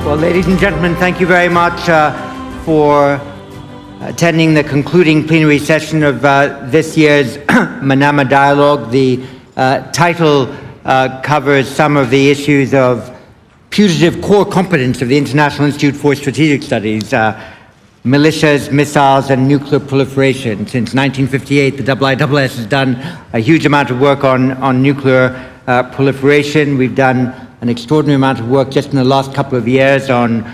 Well, ladies and gentlemen, thank you very much for attending the concluding plenary session of this year's Manama Dialogue. The title covers some of the issues of putative core competence of the International Institute for Strategic Studies, militias, missiles, and nuclear proliferation. Since 1958, the IISS has done a huge amount of work on nuclear proliferation. We've done an extraordinary amount of work just in the last couple of years on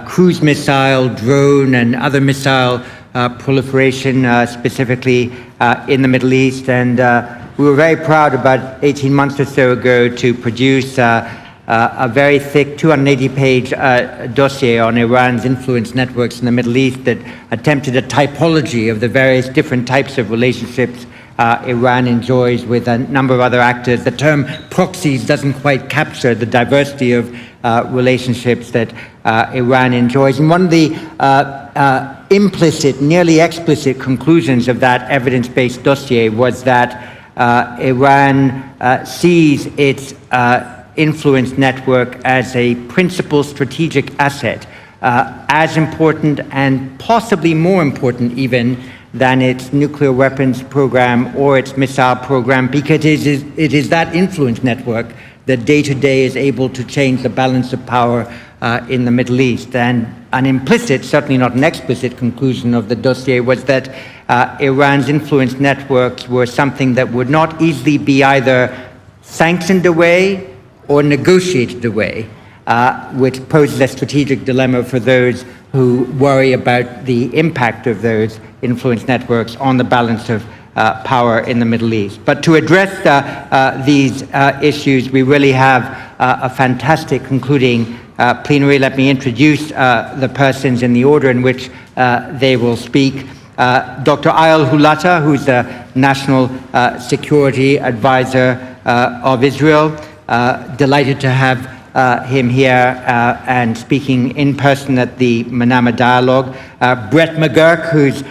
cruise missile, drone, and other missile proliferation, specifically in the Middle East. And we were very proud about 18 months or so ago to produce a very thick 280-page dossier on Iran's influence networks in the Middle East that attempted a typology of the various different types of relationships Iran enjoys with a number of other actors. The term proxies doesn't quite capture the diversity of relationships that Iran enjoys. And one of the implicit, nearly explicit conclusions of that evidence-based dossier was that Iran sees its influence network as a principal strategic asset, as important and possibly more important even than its nuclear weapons program or its missile program, because it is that influence network that day to day is able to change the balance of power in the Middle East. And an implicit, certainly not an explicit conclusion of the dossier was that Iran's influence networks were something that would not easily be either sanctioned away or negotiated away, which poses a strategic dilemma for those who worry about the impact of those influence networks on the balance of power in the Middle East. But to address these issues, we really have a fantastic concluding plenary. Let me introduce the persons in the order in which they will speak. Dr. Ayal Hulata, who's the National Security Advisor of Israel. Delighted to have him here and speaking in person at the Manama Dialogue. Brett McGurk, who's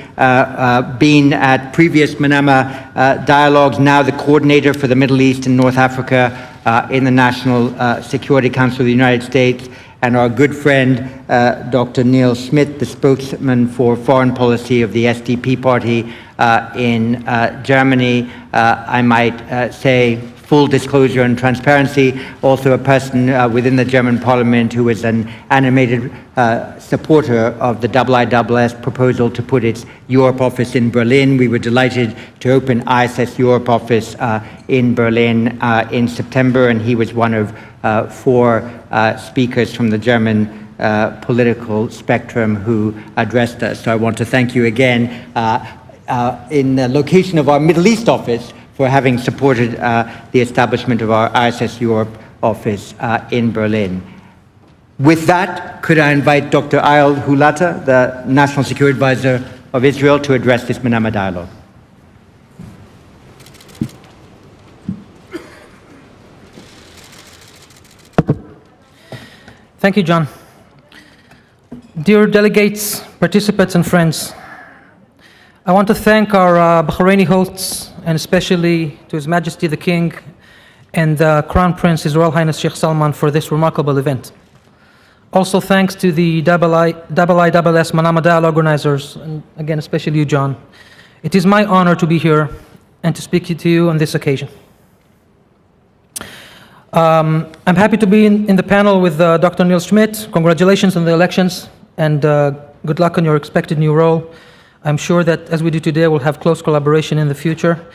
been at previous Manama Dialogues, now the coordinator for the Middle East and North Africa in the National Security Council of the United States. And our good friend, Dr. Neil Schmidt, the spokesman for foreign policy of the SDP party in Germany. I might say, full disclosure and transparency, also a person within the German parliament who is an animated supporter of the IISS proposal to put its Europe office in Berlin. We were delighted to open IISS Europe office in Berlin in September, and he was one of 4 speakers from the German political spectrum who addressed us. So I want to thank you again in the location of our Middle East office for having supported the establishment of our IISS Europe office in Berlin. With that, could I invite Dr. Ayal Hulata, the National Security Advisor of Israel, to address this Manama Dialogue. Thank you, John. Dear delegates, participants, and friends, I want to thank our Bahraini hosts, and especially to His Majesty the King and the Crown Prince, His Royal Highness Sheikh Salman, for this remarkable event. Also thanks to the IISS Manama Dialogue organizers, and again, especially you, John. It is my honor to be here and to speak to you on this occasion. I'm happy to be in the panel with Dr. Neil Schmidt. Congratulations on the elections, and good luck on your expected new role. I'm sure that as we do today, we'll have close collaboration in the future.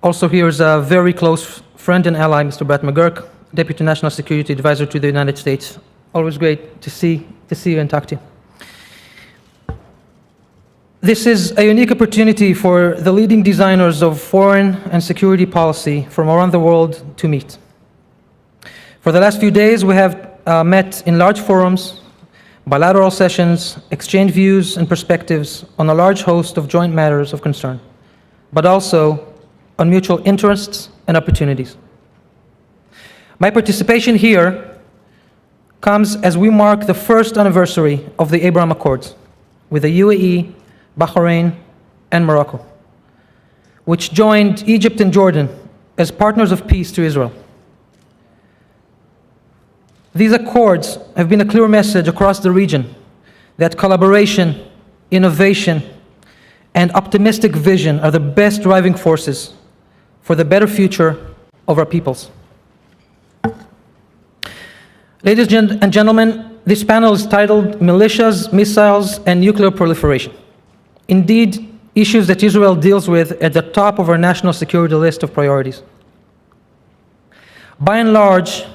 Also here is a very close friend and ally, Mr. Brett McGurk, Deputy National Security Advisor to the United States. Always great to see you and talk to you. This is a unique opportunity for the leading designers of foreign and security policy from around the world to meet. For the last few days, we have met in large forums, bilateral sessions, exchange views and perspectives on a large host of joint matters of concern, but also on mutual interests and opportunities. My participation here comes as we mark the first anniversary of the Abraham Accords with the UAE, Bahrain, and Morocco, which joined Egypt and Jordan as partners of peace to Israel. These accords have been a clear message across the region that collaboration, innovation, and optimistic vision are the best driving forces for the better future of our peoples. Ladies and gentlemen, this panel is titled Militias, Missiles, and Nuclear Proliferation. Indeed, issues that Israel deals with at the top of our national security list of priorities. By and large,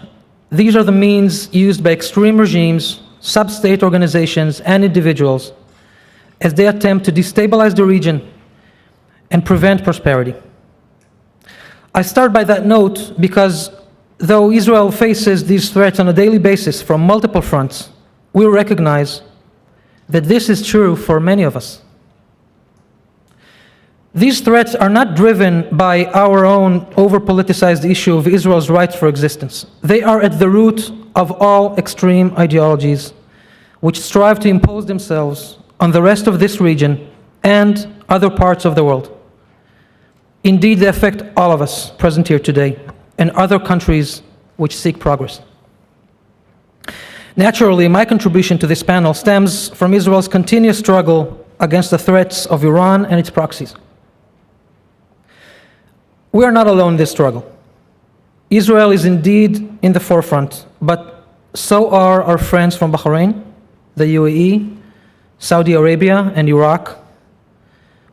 these are the means used by extreme regimes, sub-state organizations, and individuals as they attempt to destabilize the region and prevent prosperity. I start by that note because though Israel faces these threats on a daily basis from multiple fronts, we recognize that this is true for many of us. These threats are not driven by our own over-politicized issue of Israel's right for existence. They are at the root of all extreme ideologies which strive to impose themselves on the rest of this region and other parts of the world. Indeed, they affect all of us present here today and other countries which seek progress. Naturally, my contribution to this panel stems from Israel's continuous struggle against the threats of Iran and its proxies. We are not alone in this struggle. Israel is indeed in the forefront, but so are our friends from Bahrain, the UAE, Saudi Arabia, and Iraq.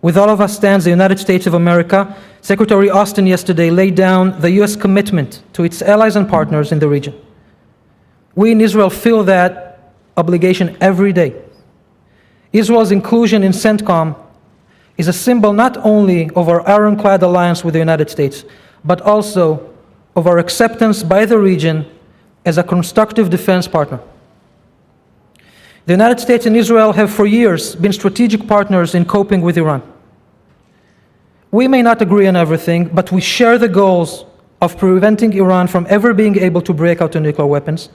With all of us stands the United States of America. Secretary Austin yesterday laid down the U.S. commitment to its allies and partners in the region. We in Israel feel that obligation every day. Israel's inclusion in CENTCOM is a symbol not only of our ironclad alliance with the United States, but also of our acceptance by the region as a constructive defense partner. The United States and Israel have for years been strategic partners in coping with Iran. We may not agree on everything, but we share the goals of preventing Iran from ever being able to break out to nuclear weapons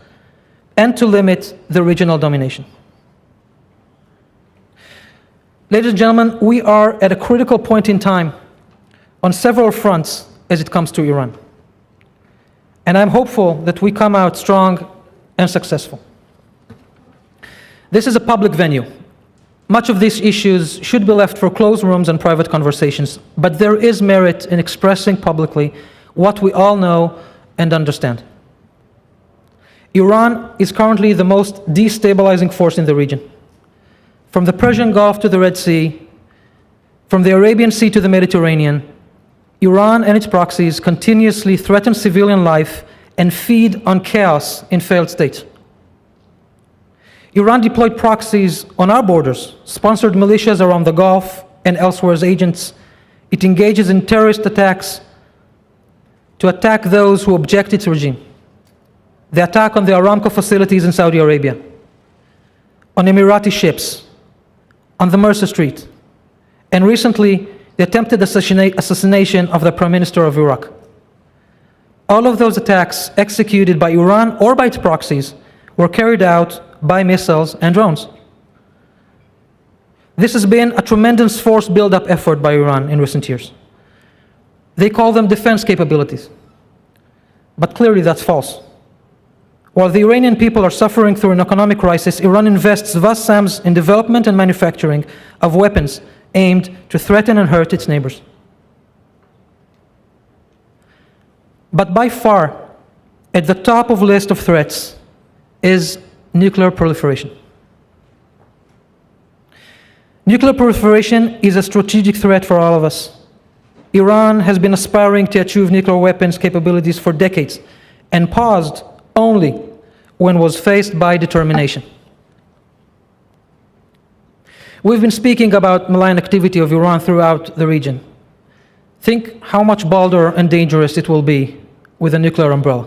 and to limit the regional domination. Ladies and gentlemen, we are at a critical point in time on several fronts as it comes to Iran. And I'm hopeful that we come out strong and successful. This is a public venue. Much of these issues should be left for closed rooms and private conversations, but there is merit in expressing publicly what we all know and understand. Iran is currently the most destabilizing force in the region. From the Persian Gulf to the Red Sea, from the Arabian Sea to the Mediterranean, Iran and its proxies continuously threaten civilian life and feed on chaos in failed states. Iran deployed proxies on our borders, sponsored militias around the Gulf and elsewhere as agents. It engages in terrorist attacks to attack those who object its regime. The attack on the Aramco facilities in Saudi Arabia, on Emirati ships, on the Mercer Street, and recently, the attempted assassination of the Prime Minister of Iraq. All of those attacks executed by Iran or by its proxies were carried out by missiles and drones. This has been a tremendous force build-up effort by Iran in recent years. They call them defense capabilities. But clearly that's false. While the Iranian people are suffering through an economic crisis, Iran invests vast sums in development and manufacturing of weapons aimed to threaten and hurt its neighbors. But by far, at the top of the list of threats is nuclear proliferation. Nuclear proliferation is a strategic threat for all of us. Iran has been aspiring to achieve nuclear weapons capabilities for decades and paused only when was faced by determination. We've been speaking about malign activity of Iran throughout the region. Think how much bolder and dangerous it will be with a nuclear umbrella.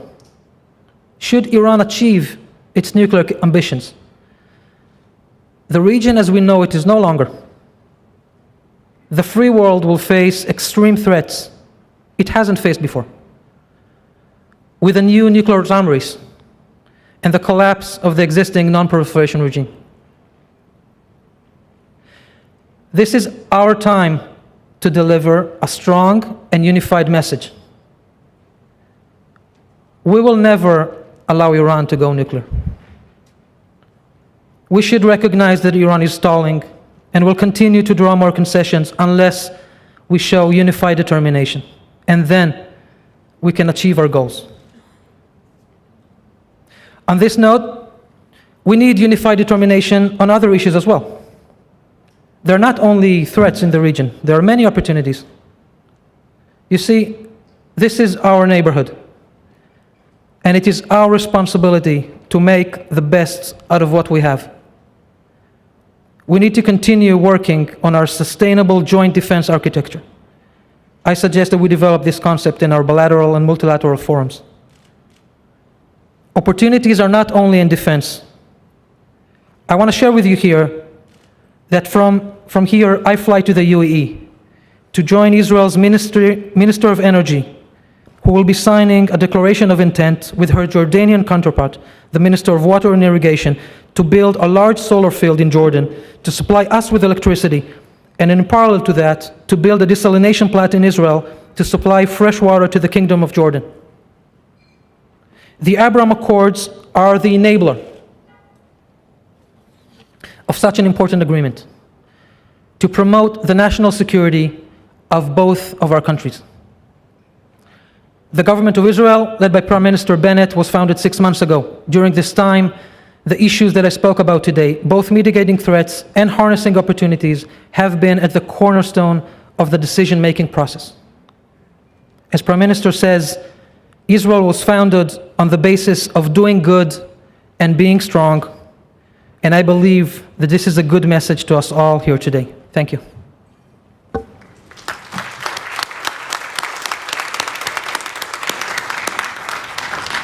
Should Iran achieve its nuclear ambitions, the region as we know it is no longer. The free world will face extreme threats it hasn't faced before, with a new nuclear arms race and the collapse of the existing non-proliferation regime. This is our time to deliver a strong and unified message. We will never allow Iran to go nuclear. We should recognize that Iran is stalling and will continue to draw more concessions unless we show unified determination. And then we can achieve our goals. On this note, we need unified determination on other issues as well. There are not only threats in the region, there are many opportunities. You see, this is our neighborhood, and it is our responsibility to make the best out of what we have. We need to continue working on our sustainable joint defense architecture. I suggest that we develop this concept in our bilateral and multilateral forums. Opportunities are not only in defense. I want to share with you here that from here I fly to the UAE to join Israel's Minister of Energy, who will be signing a declaration of intent with her Jordanian counterpart, the Minister of Water and Irrigation, to build a large solar field in Jordan to supply us with electricity, and in parallel to that, to build a desalination plant in Israel to supply fresh water to the Kingdom of Jordan. The Abraham Accords are the enabler of such an important agreement to promote the national security of both of our countries. The government of Israel, led by Prime Minister Bennett, was founded 6 months ago. During this time, the issues that I spoke about today, both mitigating threats and harnessing opportunities, have been at the cornerstone of the decision-making process. As Prime Minister says, Israel was founded on the basis of doing good and being strong, and I believe that this is a good message to us all here today. Thank you.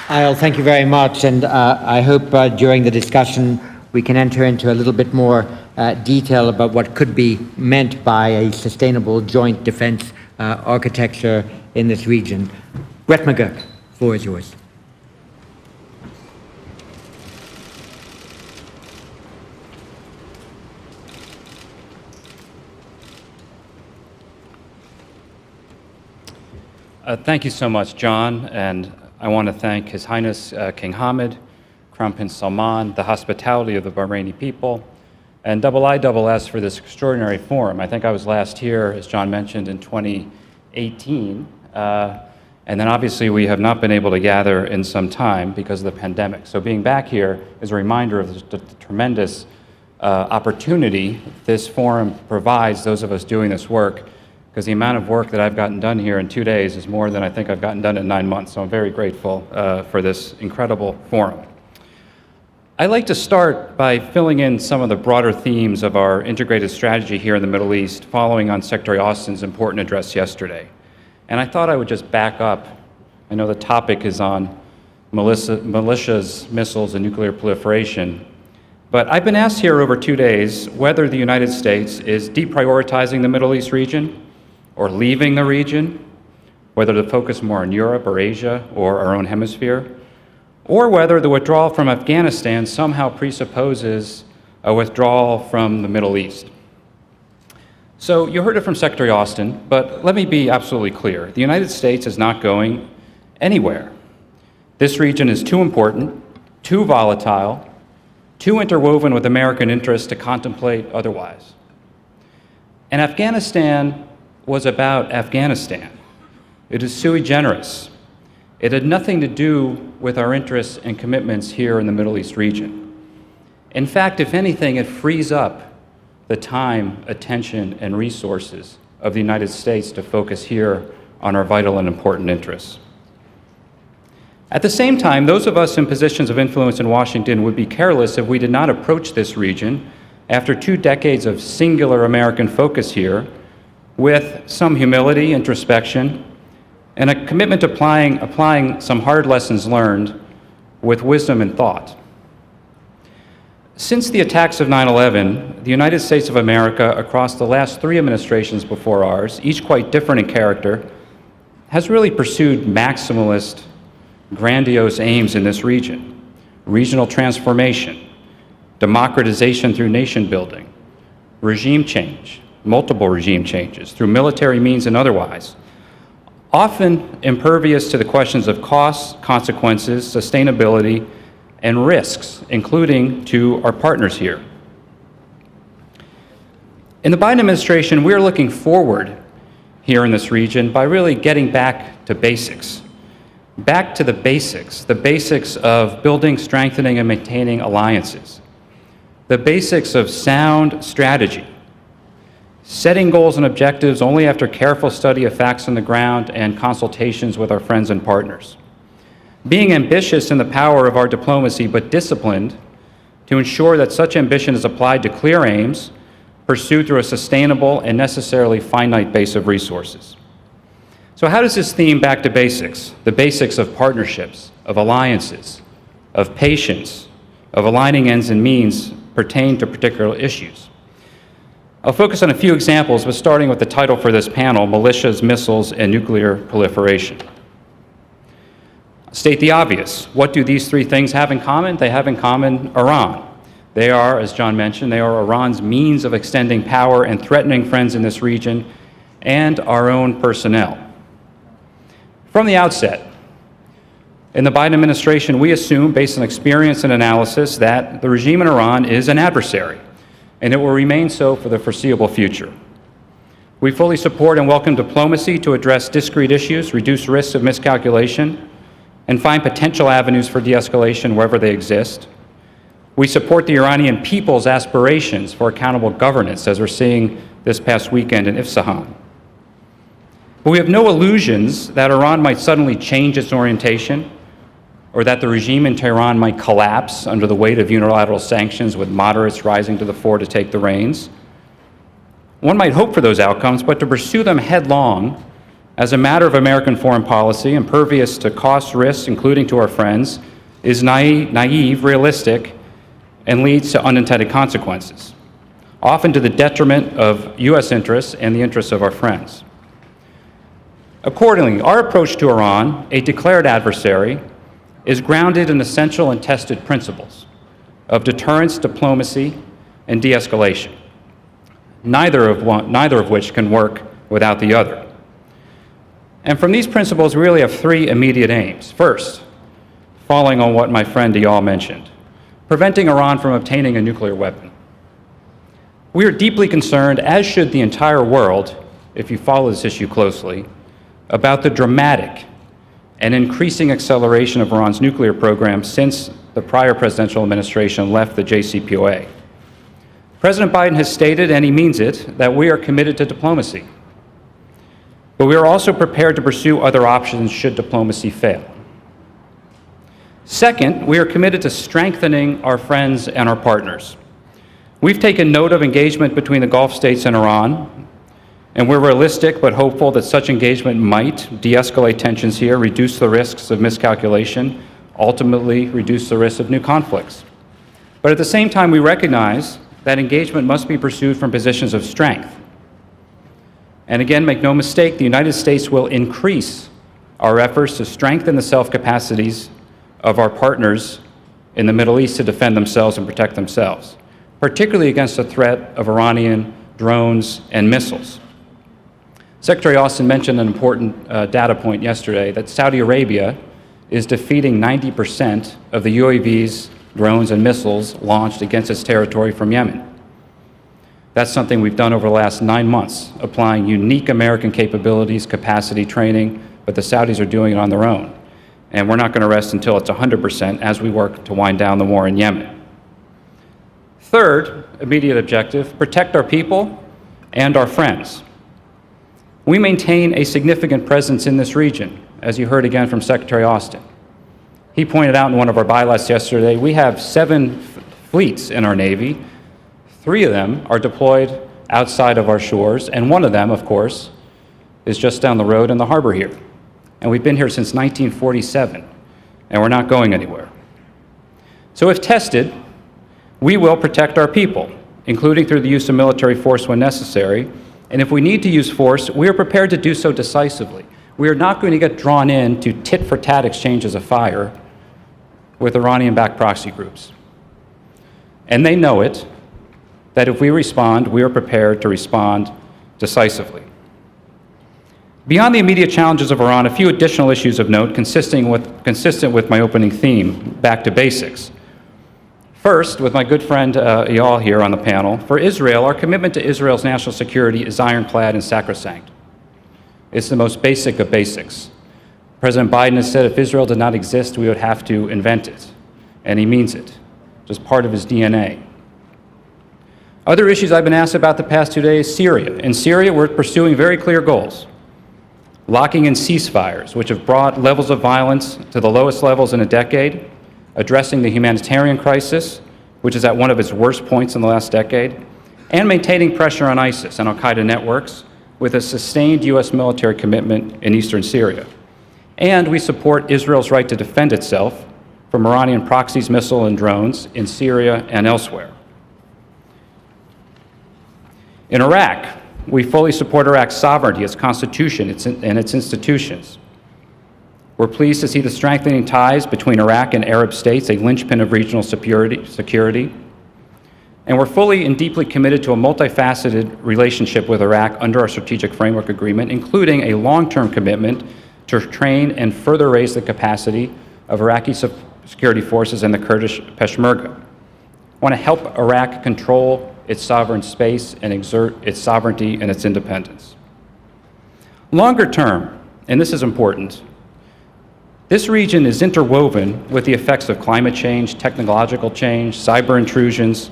Ayal, thank you very much, and I hope during the discussion we can enter into a little bit more detail about what could be meant by a sustainable joint defense architecture in this region. Brett McGurk, the floor is yours. Thank you so much, John, and I want to thank His Highness King Hamad, Crown Prince Salman, the hospitality of the Bahraini people, and IISS for this extraordinary forum. I think I was last here, as John mentioned, in 2018, and then obviously we have not been able to gather in some time because of the pandemic. So being back here is a reminder of the tremendous opportunity this forum provides those of us doing this work, because the amount of work that I've gotten done here in 2 days is more than I think I've gotten done in 9 months. So I'm very grateful for this incredible forum. I'd like to start by filling in some of the broader themes of our integrated strategy here in the Middle East, following on Secretary Austin's important address yesterday. And I thought I would just back up. I know the topic is on militias, missiles, and nuclear proliferation. But I've been asked here over 2 days whether the United States is deprioritizing the Middle East region, or leaving the region, whether to focus more on Europe or Asia or our own hemisphere, or whether the withdrawal from Afghanistan somehow presupposes a withdrawal from the Middle East. So you heard it from Secretary Austin, but let me be absolutely clear. The United States is not going anywhere. This region is too important, too volatile, too interwoven with American interests to contemplate otherwise. And Afghanistan was about Afghanistan. It is sui generis. It had nothing to do with our interests and commitments here in the Middle East region. In fact, if anything, it frees up the time, attention, and resources of the United States to focus here on our vital and important interests. At the same time, those of us in positions of influence in Washington would be careless if we did not approach this region after 2 decades of singular American focus here with some humility, introspection, and a commitment to applying some hard lessons learned with wisdom and thought. Since the attacks of 9/11, the United States of America, across the last 3 administrations before ours, each quite different in character, has really pursued maximalist, grandiose aims in this region: regional transformation, democratization through nation building, regime change, multiple regime changes through military means and otherwise, often impervious to the questions of costs, consequences, sustainability, and risks, including to our partners here. In the Biden administration, we're looking forward here in this region by really getting back to basics. Back to the basics of building, strengthening, and maintaining alliances, the basics of sound strategy, setting goals and objectives only after careful study of facts on the ground and consultations with our friends and partners, being ambitious in the power of our diplomacy, but disciplined to ensure that such ambition is applied to clear aims pursued through a sustainable and necessarily finite base of resources. So how does this theme back to basics, the basics of partnerships, of alliances, of patience, of aligning ends and means, pertain to particular issues? I'll focus on a few examples, but starting with the title for this panel, Militias, Missiles, and Nuclear Proliferation. I'll state the obvious. What do these three things have in common? They have in common Iran. They are, as John mentioned, they are Iran's means of extending power and threatening friends in this region and our own personnel. From the outset, in the Biden administration, we assume, based on experience and analysis, that the regime in Iran is an adversary, and it will remain so for the foreseeable future. We fully support and welcome diplomacy to address discrete issues, reduce risks of miscalculation, and find potential avenues for de-escalation wherever they exist. We support the Iranian people's aspirations for accountable governance, as we're seeing this past weekend in Isfahan. But we have no illusions that Iran might suddenly change its orientation, or that the regime in Tehran might collapse under the weight of unilateral sanctions with moderates rising to the fore to take the reins. One might hope for those outcomes, but to pursue them headlong as a matter of American foreign policy, impervious to cost, risks, including to our friends, is naive, realistic, and leads to unintended consequences, often to the detriment of U.S. interests and the interests of our friends. Accordingly, our approach to Iran, a declared adversary, is grounded in essential and tested principles of deterrence, diplomacy, and de-escalation, neither of which can work without the other. And from these principles, we really have three immediate aims. First, following on what my friend Eyal mentioned, preventing Iran from obtaining a nuclear weapon. We are deeply concerned, as should the entire world, if you follow this issue closely, about the dramatic and increasing acceleration of Iran's nuclear program since the prior presidential administration left the JCPOA. President Biden has stated, and he means it, that we are committed to diplomacy. But we are also prepared to pursue other options should diplomacy fail. Second, we are committed to strengthening our friends and our partners. We've taken note of engagement between the Gulf states and Iran, and we're realistic but hopeful that such engagement might de-escalate tensions here, reduce the risks of miscalculation, ultimately reduce the risk of new conflicts. But at the same time, we recognize that engagement must be pursued from positions of strength. And again, make no mistake, the United States will increase our efforts to strengthen the self-capacities of our partners in the Middle East to defend themselves and protect themselves, particularly against the threat of Iranian drones and missiles. Secretary Austin mentioned an important data point yesterday, that Saudi Arabia is defeating 90% of the UAVs, drones, and missiles launched against its territory from Yemen. That's something we've done over the last 9 months, applying unique American capabilities, capacity, training, but the Saudis are doing it on their own. And we're not going to rest until it's 100% as we work to wind down the war in Yemen. Third immediate objective, protect our people and our friends. We maintain a significant presence in this region, as you heard again from Secretary Austin. He pointed out in one of our bylaws yesterday, we have 7 fleets in our Navy. 3 of them are deployed outside of our shores, and one of them, of course, is just down the road in the harbor here. And we've been here since 1947, and we're not going anywhere. So if tested, we will protect our people, including through the use of military force when necessary. And if we need to use force, we are prepared to do so decisively. We are not going to get drawn into tit-for-tat exchanges of fire with Iranian-backed proxy groups. And they know it, that if we respond, we are prepared to respond decisively. Beyond the immediate challenges of Iran, a few additional issues of note consistent with my opening theme, back to basics. First, with my good friend Eyal here on the panel, for Israel, our commitment to Israel's national security is ironclad and sacrosanct. It's the most basic of basics. President Biden has said if Israel did not exist, we would have to invent it, and he means it, just part of his DNA. Other issues I've been asked about the past 2 days, Syria. In Syria, we're pursuing very clear goals. Locking in ceasefires, which have brought levels of violence to the lowest levels in a decade, addressing the humanitarian crisis, which is at one of its worst points in the last decade, and maintaining pressure on ISIS and al-Qaeda networks with a sustained U.S. military commitment in eastern Syria. And we support Israel's right to defend itself from Iranian proxies, missiles, and drones in Syria and elsewhere. In Iraq, we fully support Iraq's sovereignty, its constitution, and its institutions. We're pleased to see the strengthening ties between Iraq and Arab states, a linchpin of regional security. And we're fully and deeply committed to a multifaceted relationship with Iraq under our Strategic Framework Agreement, including a long-term commitment to train and further raise the capacity of Iraqi security forces and the Kurdish Peshmerga. I want to help Iraq control its sovereign space and exert its sovereignty and its independence. Longer term, and this is important, this region is interwoven with the effects of climate change, technological change, cyber intrusions,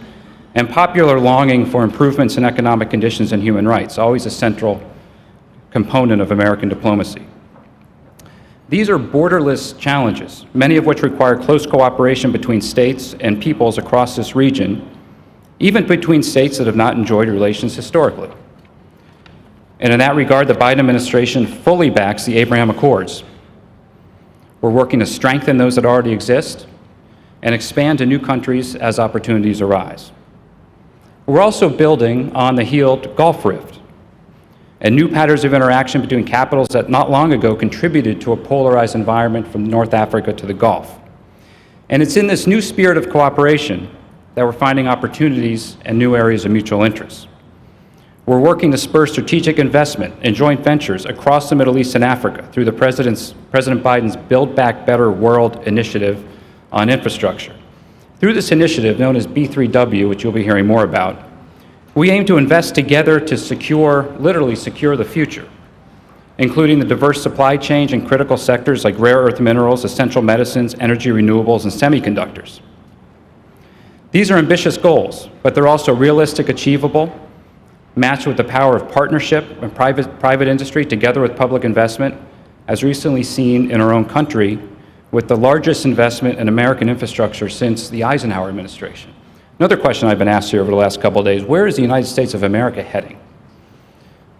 and popular longing for improvements in economic conditions and human rights, always a central component of American diplomacy. These are borderless challenges, many of which require close cooperation between states and peoples across this region, even between states that have not enjoyed relations historically. And in that regard, the Biden administration fully backs the Abraham Accords. We're working to strengthen those that already exist and expand to new countries as opportunities arise. We're also building on the healed Gulf Rift and new patterns of interaction between capitals that not long ago contributed to a polarized environment from North Africa to the Gulf. And it's in this new spirit of cooperation that we're finding opportunities and new areas of mutual interest. We're working to spur strategic investment and joint ventures across the Middle East and Africa through President Biden's Build Back Better World initiative on infrastructure. Through this initiative, known as B3W, which you'll be hearing more about, we aim to invest together to literally secure the future, including the diverse supply chain in critical sectors like rare earth minerals, essential medicines, energy renewables, and semiconductors. These are ambitious goals, but they're also realistic, achievable, matched with the power of partnership and private industry together with public investment, as recently seen in our own country with the largest investment in American infrastructure since the Eisenhower administration. Another question I've been asked here over the last couple of days, where is the United States of America heading?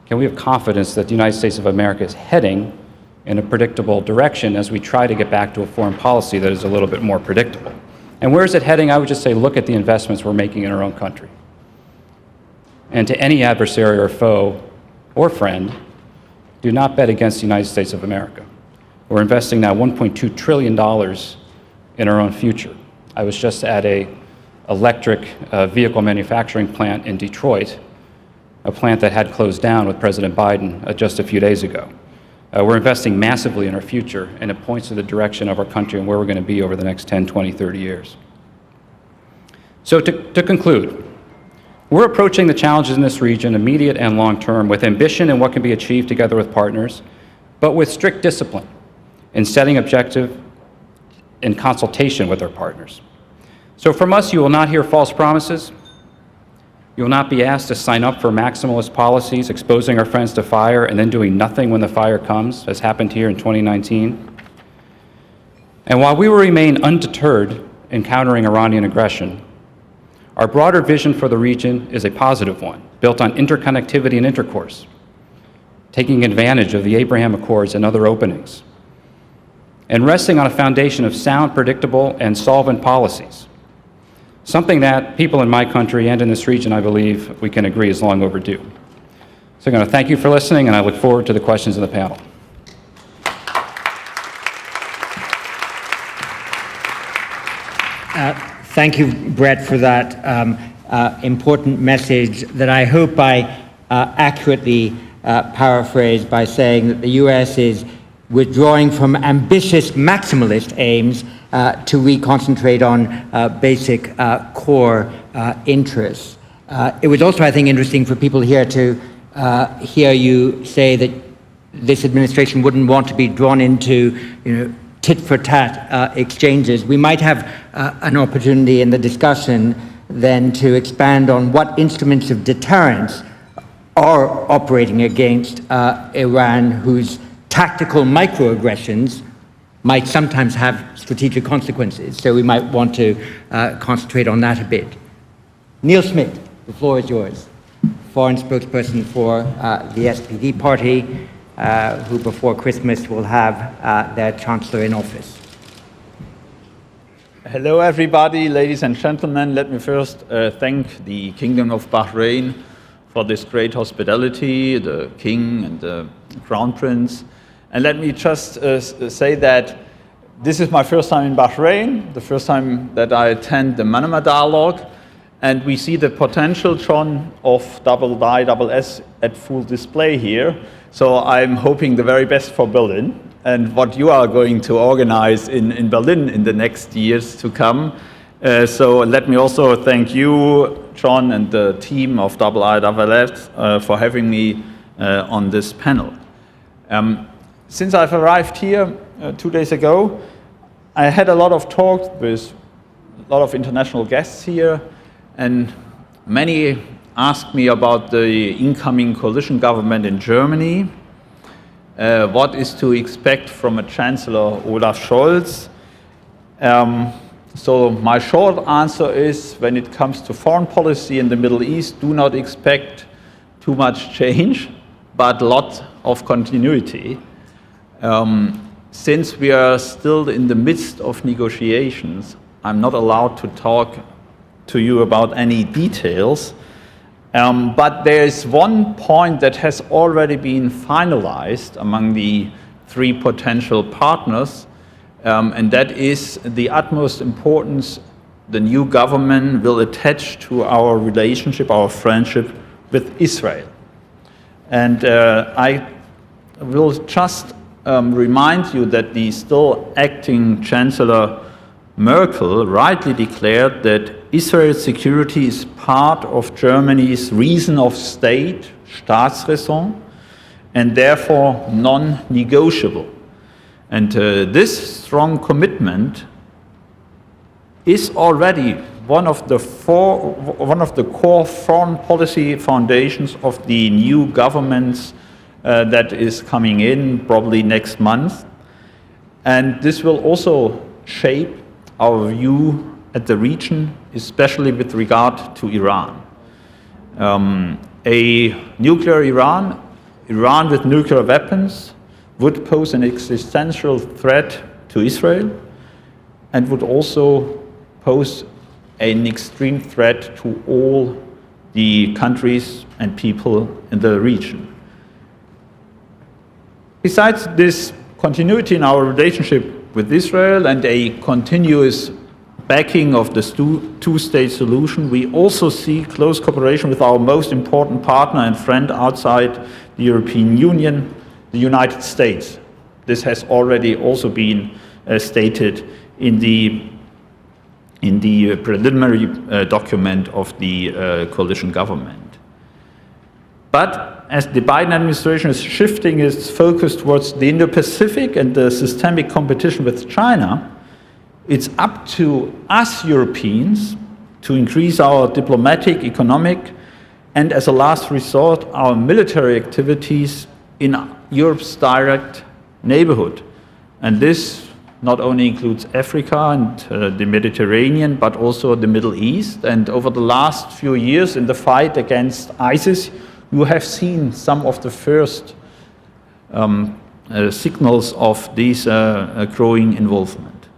Can we have confidence that the United States of America is heading in a predictable direction as we try to get back to a foreign policy that is a little bit more predictable? And where is it heading? I would just say, look at the investments we're making in our own country. And to any adversary or foe or friend, do not bet against the United States of America. We're investing now $1.2 trillion in our own future. I was just at an electric vehicle manufacturing plant in Detroit, a plant that had closed down with President Biden just a few days ago. We're investing massively in our future, and it points to the direction of our country and where we're going to be over the next 10, 20, 30 years. So to conclude, we're approaching the challenges in this region, immediate and long-term, with ambition and what can be achieved together with partners, but with strict discipline in setting objective in consultation with our partners. So from us, you will not hear false promises. You will not be asked to sign up for maximalist policies, exposing our friends to fire and then doing nothing when the fire comes, as happened here in 2019. And while we will remain undeterred in countering Iranian aggression, our broader vision for the region is a positive one, built on interconnectivity and intercourse, taking advantage of the Abraham Accords and other openings, and resting on a foundation of sound, predictable, and solvent policies, something that people in my country and in this region, I believe, we can agree is long overdue. So I'm going to thank you for listening, and I look forward to the questions in the panel. Thank you, Brett, for that important message that I hope I accurately paraphrase by saying that the US is withdrawing from ambitious maximalist aims to reconcentrate on basic core interests. It was also, I think, interesting for people here to hear you say that this administration wouldn't want to be drawn into, tit-for-tat exchanges. We might have an opportunity in the discussion then to expand on what instruments of deterrence are operating against Iran, whose tactical microaggressions might sometimes have strategic consequences. So we might want to concentrate on that a bit. Neil Schmidt, the floor is yours. Foreign spokesperson for the SPD party, who before Christmas will have their chancellor in office. Hello, everybody, ladies and gentlemen. Let me first thank the Kingdom of Bahrain for this great hospitality, the King and the Crown Prince. And let me just say that this is my first time in Bahrain, the first time that I attend the Manama Dialogue, and we see the potential, John, of IISS at full display here. So I'm hoping the very best for Berlin and what you are going to organize in Berlin in the next years to come. So let me also thank you, John, and the team of IISS for having me on this panel. Since I've arrived here 2 days ago, I had a lot of talks with a lot of international guests here, and many asked me about the incoming coalition government in Germany, what is to expect from a Chancellor Olaf Scholz. So my short answer is, when it comes to foreign policy in the Middle East, do not expect too much change, but a lot of continuity. Since we are still in the midst of negotiations, I'm not allowed to talk to you about any details. But there is one point that has already been finalized among the three potential partners, and that is the utmost importance the new government will attach to our relationship, our friendship with Israel. And I will just remind you that the still acting Chancellor Merkel rightly declared that Israel's security is part of Germany's reason of state, Staatsräson, and therefore non-negotiable. And this strong commitment is already one of the core foreign policy foundations of the new governments that is coming in probably next month. And this will also shape our view at the region, especially with regard to Iran. A nuclear Iran with nuclear weapons, would pose an existential threat to Israel and would also pose an extreme threat to all the countries and people in the region. Besides this continuity in our relationship with Israel and a continuous backing of the two-state solution, we also see close cooperation with our most important partner and friend outside the European Union, the United States. This has already also been stated in the preliminary document of the coalition government. But as the Biden administration is shifting its focus towards the Indo-Pacific and the systemic competition with China, it's up to us Europeans to increase our diplomatic, economic, and as a last resort, our military activities in Europe's direct neighborhood. And this not only includes Africa and the Mediterranean, but also the Middle East. And over the last few years in the fight against ISIS, you have seen some of the first signals of this growing involvement.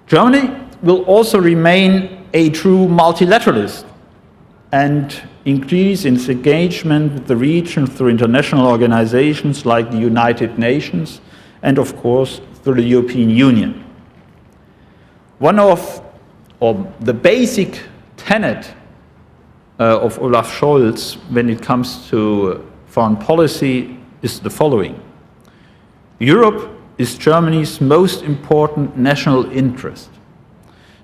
Germany will also remain a true multilateralist and increase its engagement with the region through international organizations like the United Nations and, of course, through the European Union. One of the basic tenet of Olaf Scholz when it comes to foreign policy is the following. Europe is Germany's most important national interest.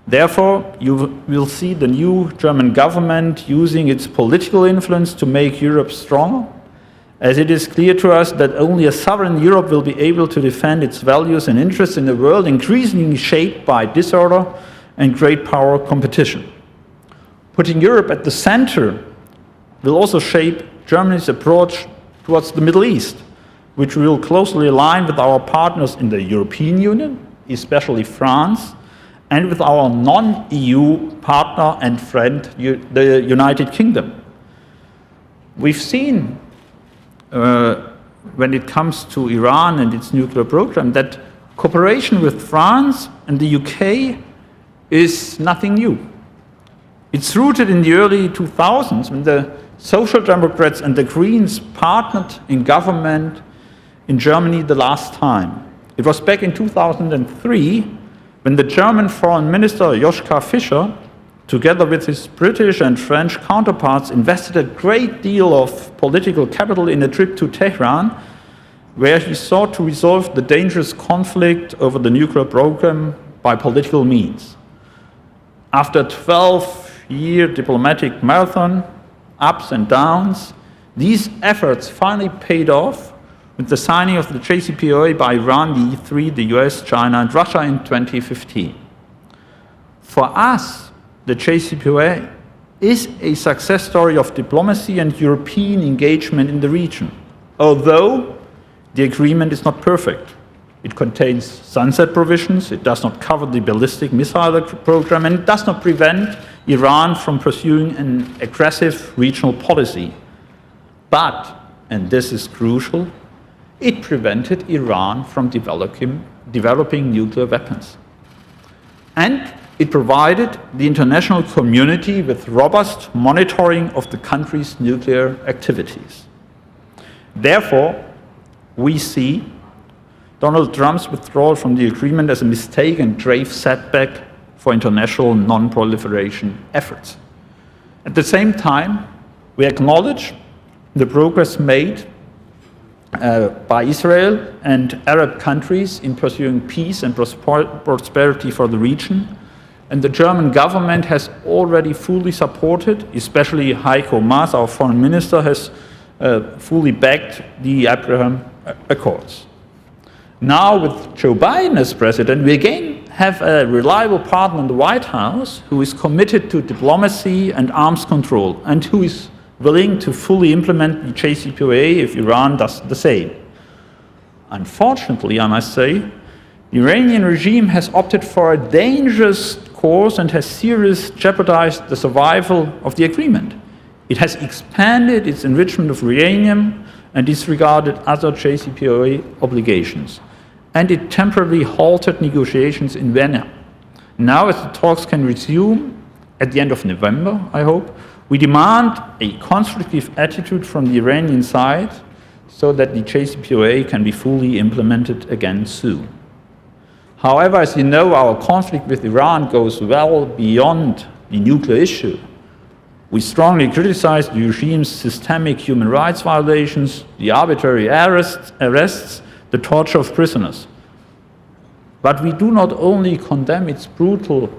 Therefore, you will see the new German government using its political influence to make Europe stronger, as it is clear to us that only a sovereign Europe will be able to defend its values and interests in a world increasingly shaped by disorder and great power competition. Putting Europe at the center will also shape Germany's approach towards the Middle East, which will closely align with our partners in the European Union, especially France, and with our non-EU partner and friend, the United Kingdom. We've seen, when it comes to Iran and its nuclear program, that cooperation with France and the UK is nothing new. It's rooted in the early 2000s when the Social Democrats and the Greens partnered in government in Germany the last time. It was back in 2003 when the German Foreign Minister Joschka Fischer, together with his British and French counterparts, invested a great deal of political capital in a trip to Tehran, where he sought to resolve the dangerous conflict over the nuclear program by political means. After a 12-year diplomatic marathon, ups and downs, these efforts finally paid off with the signing of the JCPOA by Iran, the E3, the US, China, and Russia in 2015. For us, the JCPOA is a success story of diplomacy and European engagement in the region, although the agreement is not perfect. It contains sunset provisions, it does not cover the ballistic missile program, and it does not prevent Iran from pursuing an aggressive regional policy. But, and this is crucial, it prevented Iran from developing nuclear weapons. And it provided the international community with robust monitoring of the country's nuclear activities. Therefore, we see Donald Trump's withdrawal from the agreement as a mistake and grave setback for international non-proliferation efforts. At the same time, we acknowledge the progress made by Israel and Arab countries in pursuing peace and prosperity for the region. And the German government has already fully supported, especially Heiko Maas, our foreign minister, has fully backed the Abraham Accords. Now, with Joe Biden as president, we again have a reliable partner in the White House who is committed to diplomacy and arms control and who is willing to fully implement the JCPOA if Iran does the same. Unfortunately, I must say, the Iranian regime has opted for a dangerous course and has seriously jeopardized the survival of the agreement. It has expanded its enrichment of uranium and disregarded other JCPOA obligations. And it temporarily halted negotiations in Vienna. Now, as the talks can resume at the end of November, I hope, we demand a constructive attitude from the Iranian side so that the JCPOA can be fully implemented again soon. However, as you know, our conflict with Iran goes well beyond the nuclear issue. We strongly criticize the regime's systemic human rights violations, the arbitrary arrests, the torture of prisoners. But we do not only condemn its brutal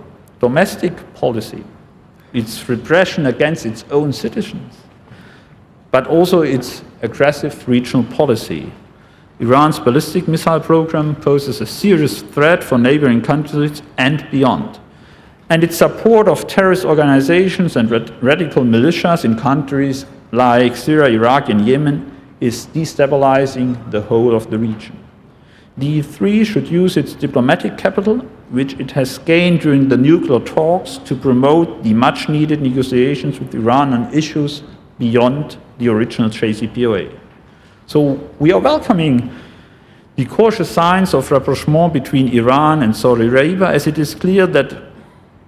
domestic policy, its repression against its own citizens, but also its aggressive regional policy. Iran's ballistic missile program poses a serious threat for neighboring countries and beyond. And its support of terrorist organizations and radical militias in countries like Syria, Iraq, and Yemen is destabilizing the whole of the region. The E3 should use its diplomatic capital, which it has gained during the nuclear talks, to promote the much-needed negotiations with Iran on issues beyond the original JCPOA. So we are welcoming the cautious signs of rapprochement between Iran and Saudi Arabia, as it is clear that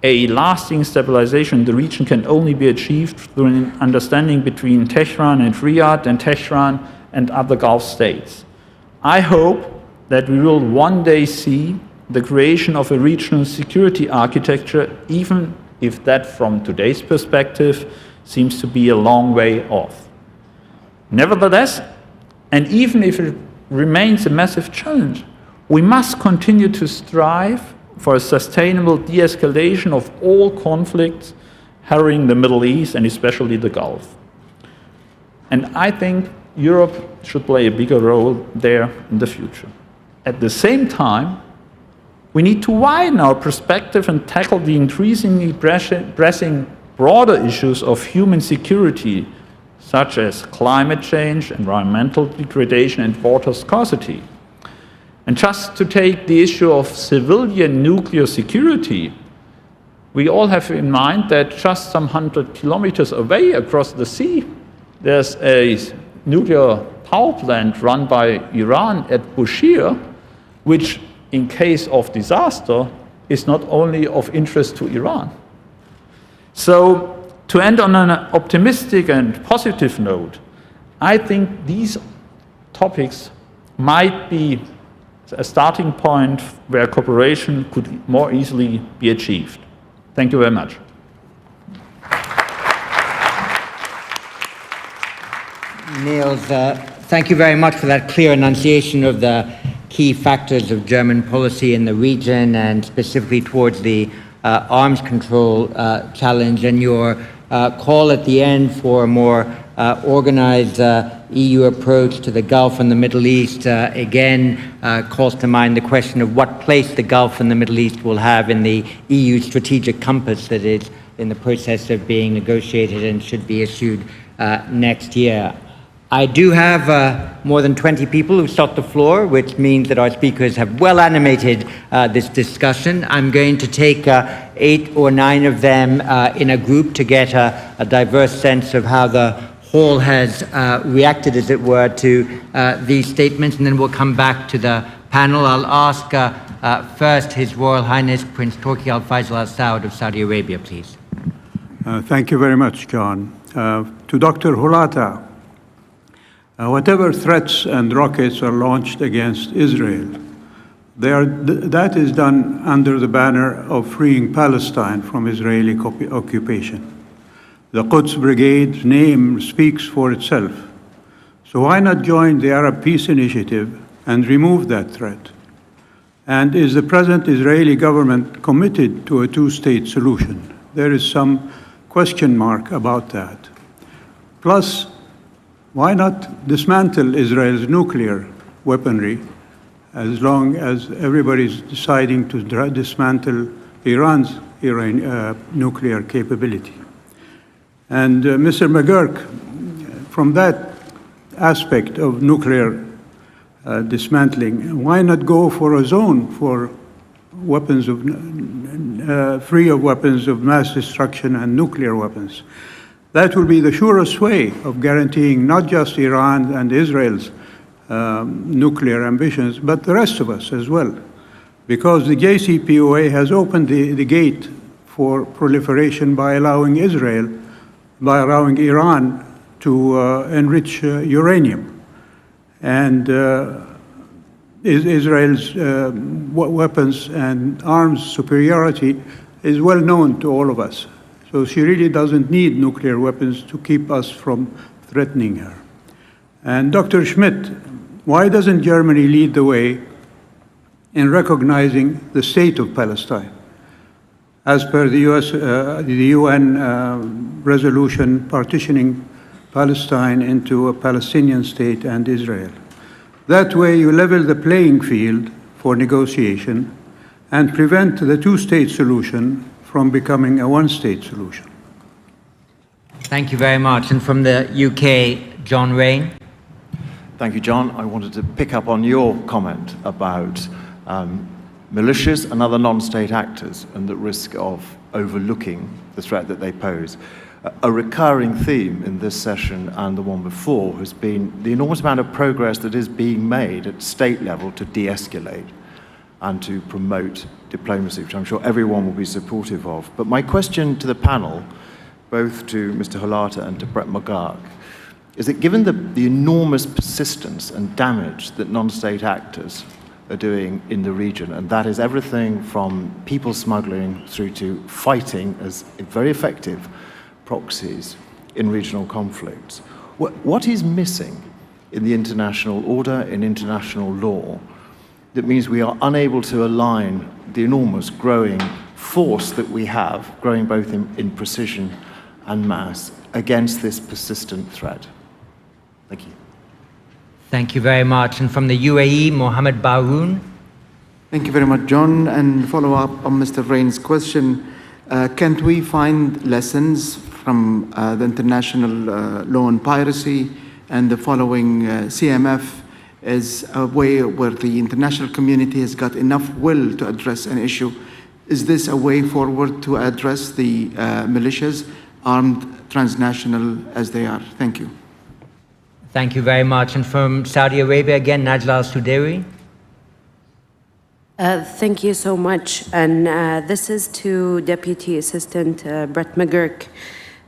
a lasting stabilization in the region can only be achieved through an understanding between Tehran and Riyadh and Tehran and other Gulf states. I hope that we will one day see the creation of a regional security architecture, even if that from today's perspective seems to be a long way off. Nevertheless, and even if it remains a massive challenge, we must continue to strive for a sustainable de-escalation of all conflicts harrowing the Middle East and especially the Gulf. And I think Europe should play a bigger role there in the future. At the same time, we need to widen our perspective and tackle the increasingly pressing broader issues of human security, such as climate change, environmental degradation, and water scarcity. And just to take the issue of civilian nuclear security, we all have in mind that just some 100 kilometers away across the sea, there's a nuclear power plant run by Iran at Bushehr, which, in case of disaster, is not only of interest to Iran. So, to end on an optimistic and positive note, I think these topics might be a starting point where cooperation could more easily be achieved. Thank you very much. Niels, thank you very much for that clear enunciation of the key factors of German policy in the region and specifically towards the arms control challenge, and your call at the end for a more organized EU approach to the Gulf and the Middle East again calls to mind the question of what place the Gulf and the Middle East will have in the EU strategic compass that is in the process of being negotiated and should be issued next year. I do have more than 20 people who've sought the floor, which means that our speakers have well animated this discussion. I'm going to take 8 or 9 of them in a group to get a diverse sense of how the hall has reacted, as it were, to these statements, and then we'll come back to the panel. I'll ask first His Royal Highness Prince Turki Al Faisal Al Saud of Saudi Arabia, please. Thank you very much, John. To Dr. Hulata, whatever threats and rockets are launched against Israel, that is done under the banner of freeing Palestine from Israeli occupation. The Quds Brigade's name speaks for itself. So why not join the Arab Peace Initiative and remove that threat? And is the present Israeli government committed to a two-state solution? There is some question mark about that. Plus, why not dismantle Israel's nuclear weaponry as long as everybody's deciding to dismantle Iran's nuclear capability? And Mr. McGurk, from that aspect of nuclear dismantling, why not go for a zone for weapons of free of weapons of mass destruction and nuclear weapons? That will be the surest way of guaranteeing not just Iran and Israel's nuclear ambitions, but the rest of us as well. Because the JCPOA has opened the gate for proliferation by allowing Iran to enrich uranium. And Israel's weapons and arms superiority is well known to all of us. So she really doesn't need nuclear weapons to keep us from threatening her. And Dr. Schmidt, why doesn't Germany lead the way in recognizing the state of Palestine? As per the UN resolution partitioning Palestine into a Palestinian state and Israel. That way you level the playing field for negotiation and prevent the two-state solution from becoming a one-state solution. Thank you very much. And from the UK, John Raine. Thank you, John. I wanted to pick up on your comment about militias and other non-state actors and the risk of overlooking the threat that they pose. A recurring theme in this session and the one before has been the enormous amount of progress that is being made at state level to de-escalate and to promote diplomacy, which I'm sure everyone will be supportive of. But my question to the panel, both to Mr. Hulata and to Brett McGurk, is that given the enormous persistence and damage that non-state actors are doing in the region, and that is everything from people smuggling through to fighting as very effective proxies in regional conflicts, What is missing in the international order, in international law, that means we are unable to align the enormous growing force that we have, growing both in precision and mass, against this persistent threat? Thank you. Thank you very much. And from the UAE, Mohammed Baroun. Thank you very much, John. And follow up on Mr. Rain's question, can't we find lessons from the international law on piracy and the following CMF as a way where the international community has got enough will to address an issue? Is this a way forward to address the militias, armed transnational as they are? Thank you. Thank you very much. And from Saudi Arabia again, Najla Al-Sudairi. Thank you so much. And this is to Deputy Assistant Brett McGurk.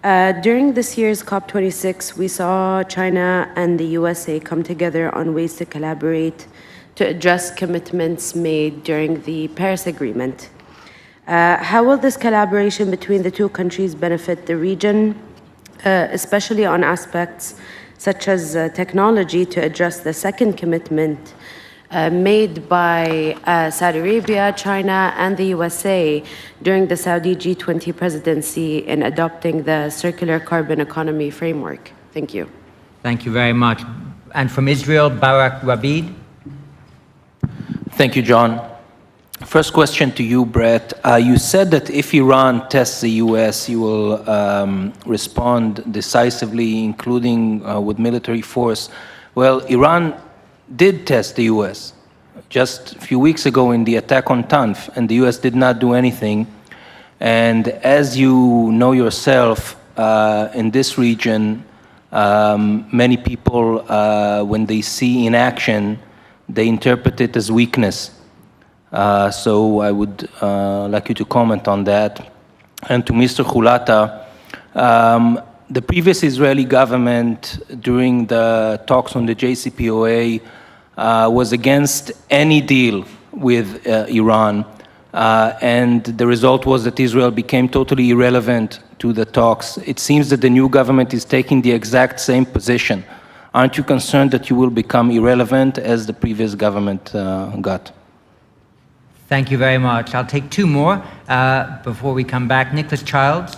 During this year's COP26, we saw China and the USA come together on ways to collaborate to address commitments made during the Paris Agreement. How will this collaboration between the two countries benefit the region, especially on aspects such as technology to address the second commitment made by Saudi Arabia, China, and the USA during the Saudi G20 presidency in adopting the circular carbon economy framework? Thank you. Thank you very much. And from Israel, Barak Rabid. Thank you, John. First question to you, Brett. You said that if Iran tests the US, you will respond decisively, including with military force. Well, Iran did test the US just a few weeks ago in the attack on Tanf, and the US did not do anything. And as you know yourself, in this region, many people, when they see inaction, they interpret it as weakness. So I would like you to comment on that. And to Mr. Khulata, the previous Israeli government, during the talks on the JCPOA, was against any deal with Iran. And the result was that Israel became totally irrelevant to the talks. It seems that the new government is taking the exact same position. Aren't you concerned that you will become irrelevant as the previous government got? Thank you very much. I'll take two more before we come back. Nicholas Childs.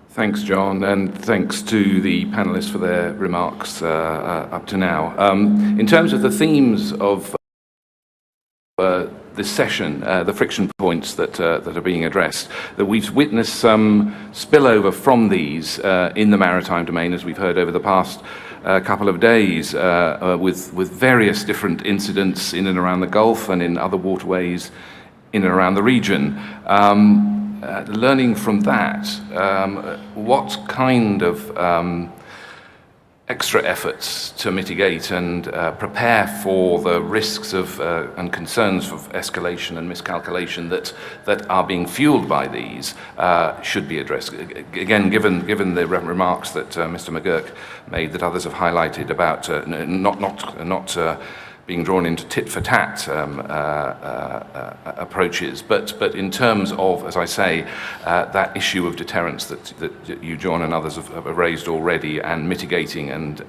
Thanks, John, and thanks to the panelists for their remarks up to now. In terms of the themes of this session, the friction points that are being addressed, that we've witnessed some spillover from these in the maritime domain, as we've heard over the past couple of days, with various different incidents in and around the Gulf and in other waterways in and around the region. Learning from that, what kind of extra efforts to mitigate and prepare for the risks of and concerns of escalation and miscalculation that are being fueled by these should be addressed? Again, given the remarks that Mr. McGurk made, that others have highlighted about not being drawn into tit-for-tat approaches, but in terms of, as I say, that issue of deterrence that you, John, and others have raised already, and mitigating and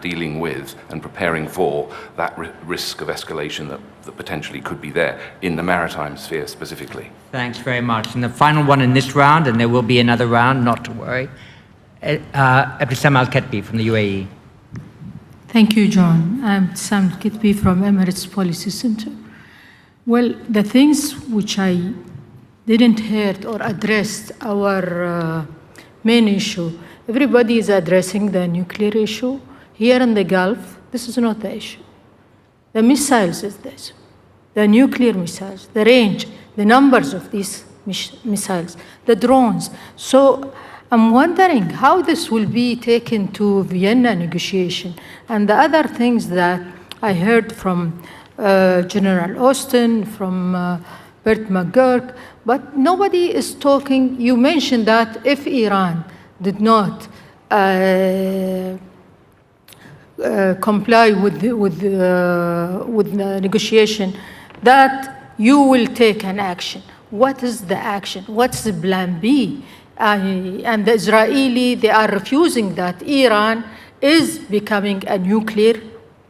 dealing with and preparing for that risk of escalation that potentially could be there in the maritime sphere specifically. Thanks very much. And the final one in this round, and there will be another round, not to worry. Abdissam Al-Khatbi from the UAE. Thank you, John. I'm Sam Kitby from Emirates Policy Center. Well, the things which I didn't hear or addressed our main issue, everybody is addressing the nuclear issue. Here in the Gulf, this is not the issue. The missiles is this. The nuclear missiles, the range, the numbers of these missiles, the drones. So I'm wondering how this will be taken to Vienna negotiation. And the other things that I heard from General Austin, from Bert McGurk, but nobody is talking. You mentioned that if Iran did not comply with the negotiation, that you will take an action. What is the action? What's the plan B? And the Israeli, they are refusing that Iran is becoming a nuclear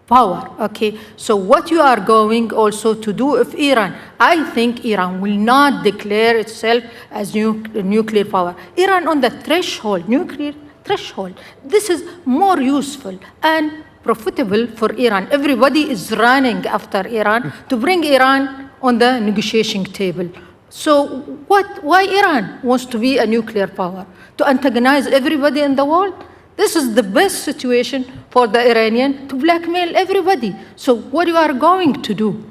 power, okay? So what you are going also to do if Iran, I think Iran will not declare itself as nuclear power. Iran on the threshold, nuclear threshold. This is more useful and profitable for Iran. Everybody is running after Iran to bring Iran on the negotiation table. So why Iran wants to be a nuclear power? To antagonize everybody in the world? This is the best situation for the Iranian to blackmail everybody. So what you are going to do?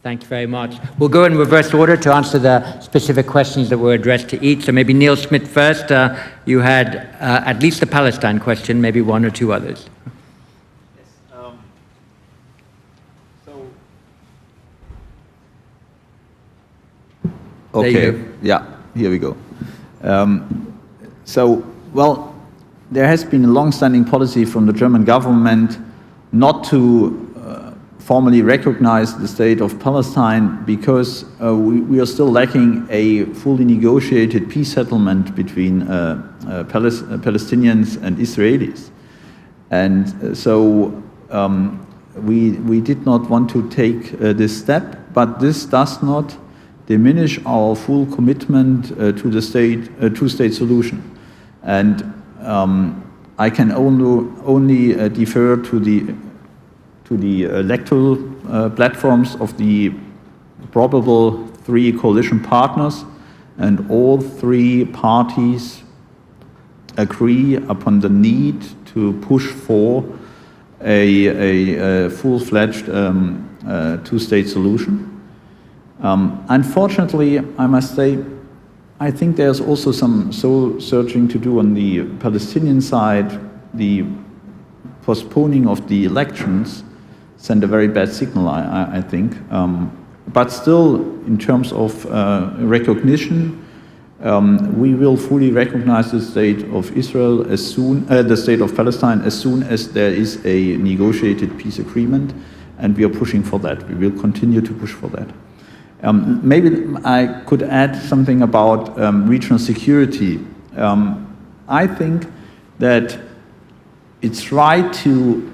Thank you very much. We'll go in reverse order to answer the specific questions that were addressed to each. So maybe Neil Schmidt first. You had at least the Palestine question, maybe one or two others. Okay, yeah, here we go. Well, there has been a long-standing policy from the German government not to formally recognize the state of Palestine because we are still lacking a fully negotiated peace settlement between Palestinians and Israelis. And so we did not want to take this step, but this does not diminish our full commitment to the two-state solution. And I can only defer to the electoral platforms of the probable three coalition partners, and all three parties agree upon the need to push for a full-fledged two-state solution. Unfortunately, I must say, I think there's also some soul searching to do on the Palestinian side. The postponing of the elections sent a very bad signal, I think. But still, in terms of recognition, we will fully recognize the state of Israel as soon, the state of Palestine as soon as there is a negotiated peace agreement, and we are pushing for that. We will continue to push for that. Maybe I could add something about regional security. I think that it's right to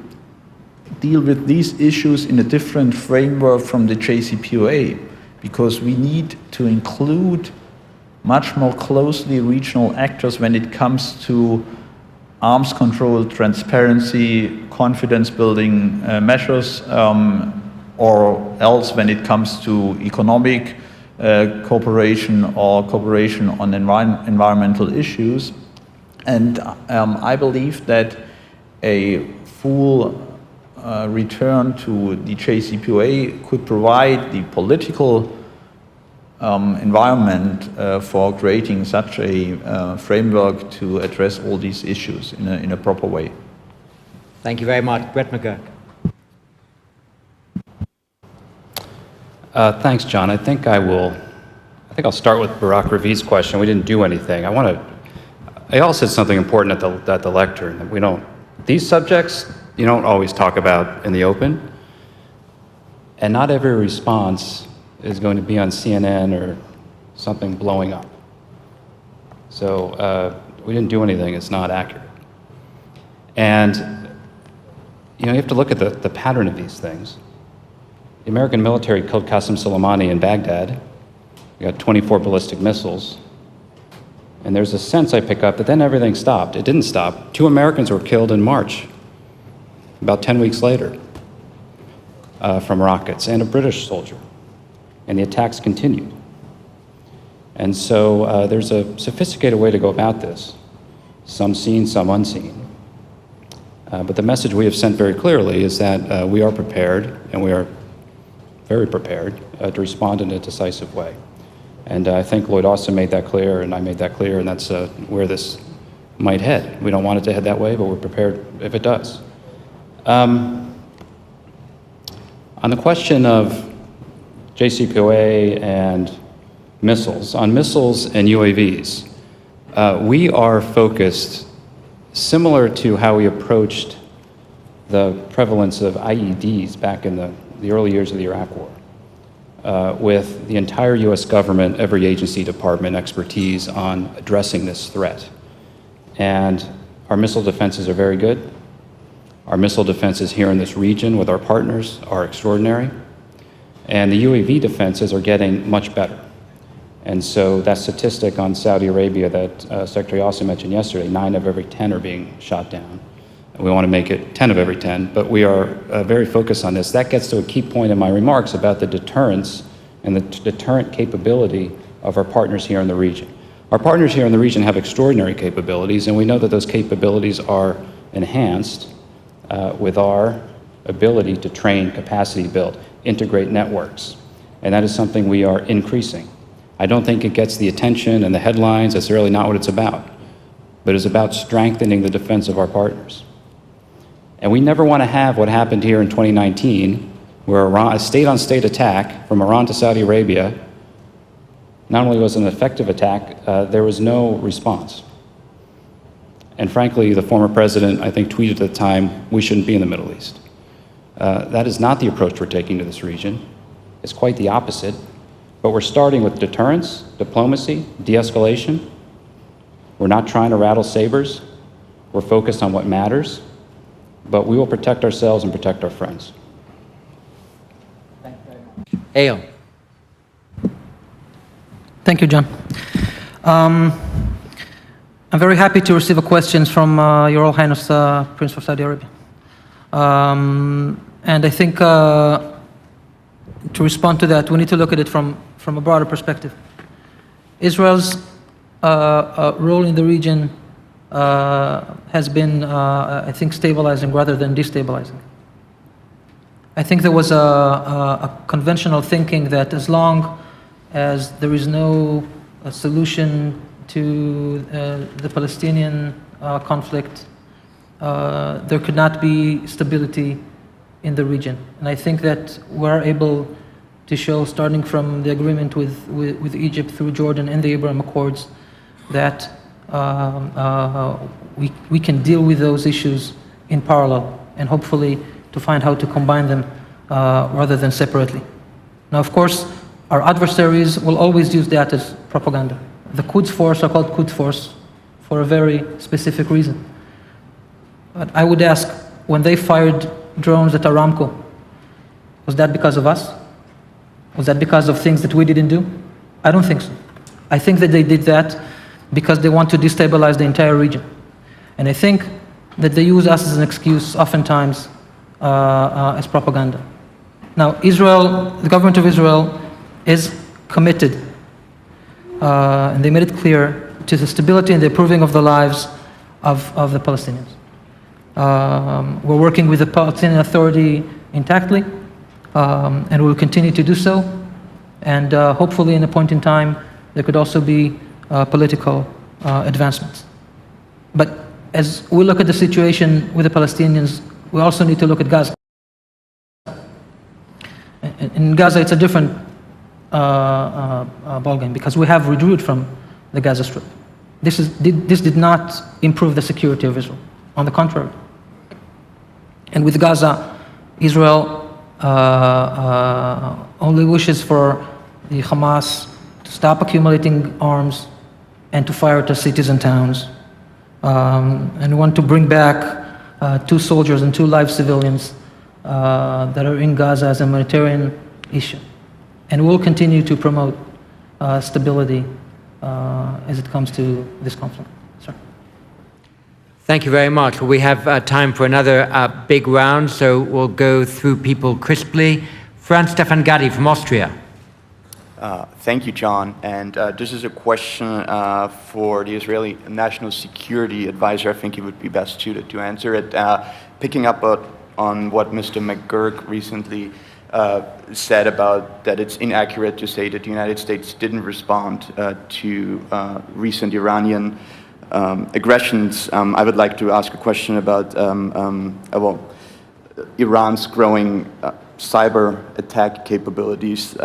deal with these issues in a different framework from the JCPOA, because we need to include much more closely regional actors when it comes to arms control, transparency, confidence building measures, or else when it comes to economic cooperation or cooperation on environmental issues. And I believe that a full return to the JCPOA could provide the political environment for creating such a framework to address all these issues in a proper way. Thank you very much. Brett McGurk. Thanks, John. I think I'll start with Barak Ravi's question. We didn't do anything. I also said something important at the lectern, that these subjects you don't always talk about in the open, and not every response is going to be on CNN or something blowing up. So we didn't do anything. It's not accurate. And you have to look at the pattern of these things. The American military killed Qasem Soleimani in Baghdad. We got 24 ballistic missiles. And there's a sense I pick up that then everything stopped. It didn't stop. 2 Americans were killed in March, about 10 weeks later, from rockets, and a British soldier. And the attacks continued. And so there's a sophisticated way to go about this. Some seen, some unseen. But the message we have sent very clearly is that we are prepared, and we are very prepared to respond in a decisive way. And I think Lloyd Austin made that clear, and I made that clear, and that's where this might head. We don't want it to head that way, but we're prepared if it does. On the question of JCPOA and missiles, on missiles and UAVs, we are focused similar to how we approached the prevalence of IEDs back in the early years of the Iraq War, with the entire US government, every agency, department, expertise on addressing this threat. And our missile defenses are very good. Our missile defenses here in this region with our partners are extraordinary. And the UAV defenses are getting much better. And so that statistic on Saudi Arabia that Secretary Austin mentioned yesterday, 9 of every 10 are being shot down. And we want to make it 10 of every 10, but we are very focused on this. That gets to a key point in my remarks about the deterrence and the deterrent capability of our partners here in the region. Our partners here in the region have extraordinary capabilities, and we know that those capabilities are enhanced with our ability to train, capacity build, integrate networks. And that is something we are increasing. I don't think it gets the attention and the headlines. That's really not what it's about. But it's about strengthening the defense of our partners. And we never want to have what happened here in 2019, where a state-on-state attack from Iran to Saudi Arabia, not only was it an effective attack, there was no response. And frankly, the former president, I think, tweeted at the time, we shouldn't be in the Middle East. That is not the approach we're taking to this region. It's quite the opposite. But we're starting with deterrence, diplomacy, de-escalation. We're not trying to rattle sabers. We're focused on what matters. But we will protect ourselves and protect our friends. Eyal. Thank you, John. I'm very happy to receive questions from Your Royal Highness Prince of Saudi Arabia. And I think to respond to that, we need to look at it from a broader perspective. Israel's role in the region has been, I think, stabilizing rather than destabilizing. I think there was a conventional thinking that as long as there is no solution to the Palestinian conflict, there could not be stability in the region. And I think that we're able to show, starting from the agreement with Egypt through Jordan and the Abraham Accords, that we can deal with those issues in parallel and hopefully to find how to combine them rather than separately. Now, of course, our adversaries will always use that as propaganda. The Quds Force are called Quds Force for a very specific reason. But I would ask, when they fired drones at Aramco, was that because of us? Was that because of things that we didn't do? I don't think so. I think that they did that because they want to destabilize the entire region. And I think that they use us as an excuse oftentimes as propaganda. Now, Israel, the government of Israel is committed, and they made it clear, to the stability and the improving of the lives of the Palestinians. We're working with the Palestinian Authority intactly, and we'll continue to do so. And hopefully, in a point in time, there could also be political advancements. But as we look at the situation with the Palestinians, we also need to look at Gaza. In Gaza, it's a different ballgame because we have withdrew from the Gaza Strip. This did not improve the security of Israel. On the contrary. And with Gaza, Israel only wishes for the Hamas to stop accumulating arms and to fire at cities and towns, and want to bring back 2 soldiers and 2 live civilians that are in Gaza as a humanitarian issue. And we'll continue to promote stability as it comes to this conflict. Sir. Thank you very much. We have time for another big round, so we'll go through people crisply. Franz Stefan Gadi from Austria. Thank you, John. And this is a question for the Israeli National Security Advisor. I think he would be best suited to answer it. Picking up on what Mr. McGurk recently said about that it's inaccurate to say that the United States didn't respond to recent Iranian aggressions. I would like to ask a question about Iran's growing cyber attack capabilities.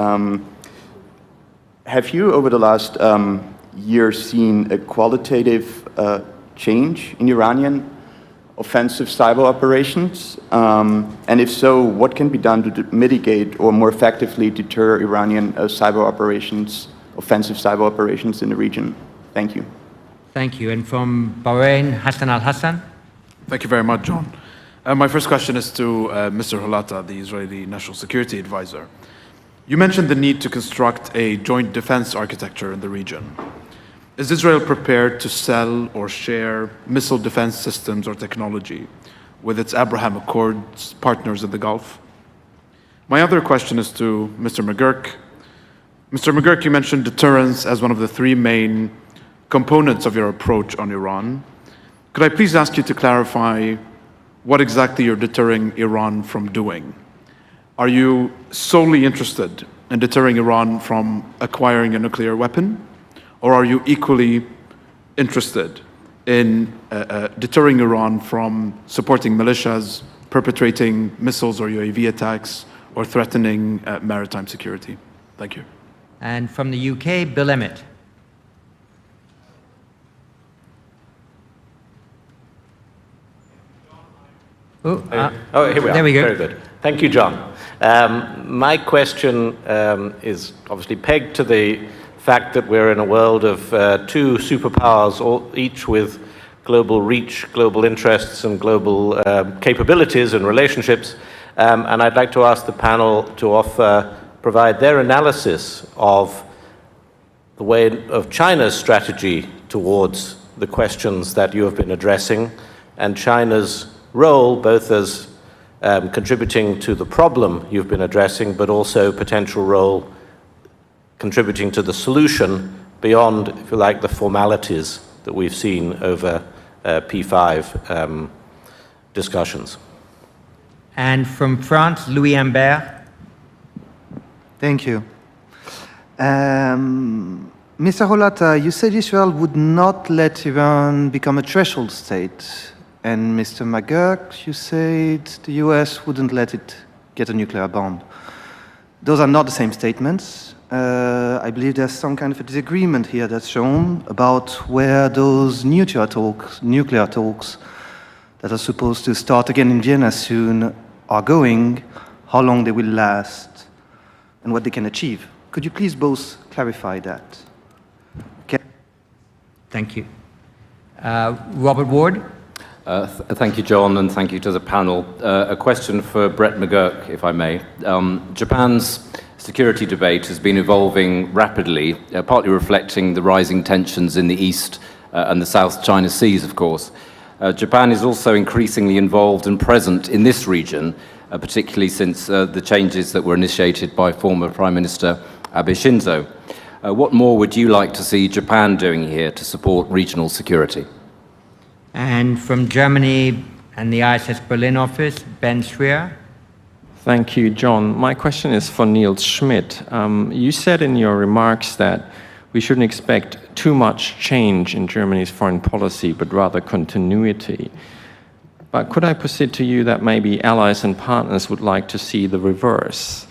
Have you, over the last year, seen a qualitative change in Iranian offensive cyber operations? And if so, what can be done to mitigate or more effectively deter Iranian cyber operations, offensive cyber operations in the region? Thank you. Thank you. And from Bahrain, Hassan Al-Hassan. Thank you very much, John. My first question is to Mr. Holata, the Israeli National Security Advisor. You mentioned the need to construct a joint defense architecture in the region. Is Israel prepared to sell or share missile defense systems or technology with its Abraham Accords partners in the Gulf? My other question is to Mr. McGurk. Mr. McGurk, you mentioned deterrence as one of the three main components of your approach on Iran. Could I please ask you to clarify what exactly you're deterring Iran from doing? Are you solely interested in deterring Iran from acquiring a nuclear weapon? Or are you equally interested in deterring Iran from supporting militias, perpetrating missiles or UAV attacks, or threatening maritime security? Thank you. And from the UK, Bill Emmett. Here we are. There we go. Very good. Thank you, John. My question is obviously pegged to the fact that we're in a world of two superpowers, each with global reach, global interests, and global capabilities and relationships. And I'd like to ask the panel to provide their analysis of the way of China's strategy towards the questions that you have been addressing, and China's role both as contributing to the problem you've been addressing, but also potential role contributing to the solution beyond, if you like, the formalities that we've seen over P5 discussions. And from France, Louis Imbert. Thank you. Mr. Holata, you said Israel would not let Iran become a threshold state. And Mr. McGurk, you said the US wouldn't let it get a nuclear bomb. Those are not the same statements. I believe there's some kind of a disagreement here that's shown about where those nuclear talks that are supposed to start again in Vienna soon are going, how long they will last, and what they can achieve. Could you please both clarify that? Okay. Thank you. Robert Ward. Thank you, John, and thank you to the panel. A question for Brett McGurk, if I may. Japan's security debate has been evolving rapidly, partly reflecting the rising tensions in the East and the South China Seas, of course. Japan is also increasingly involved and present in this region, particularly since the changes that were initiated by former Prime Minister Abe Shinzo. What more would you like to see Japan doing here to support regional security? And from Germany and the IISS Berlin office, Ben Schreier. Thank you, John. My question is for Niels Schmidt. You said in your remarks that we shouldn't expect too much change in Germany's foreign policy, but rather continuity. But could I proceed to you that maybe allies and partners would like to see the reverse?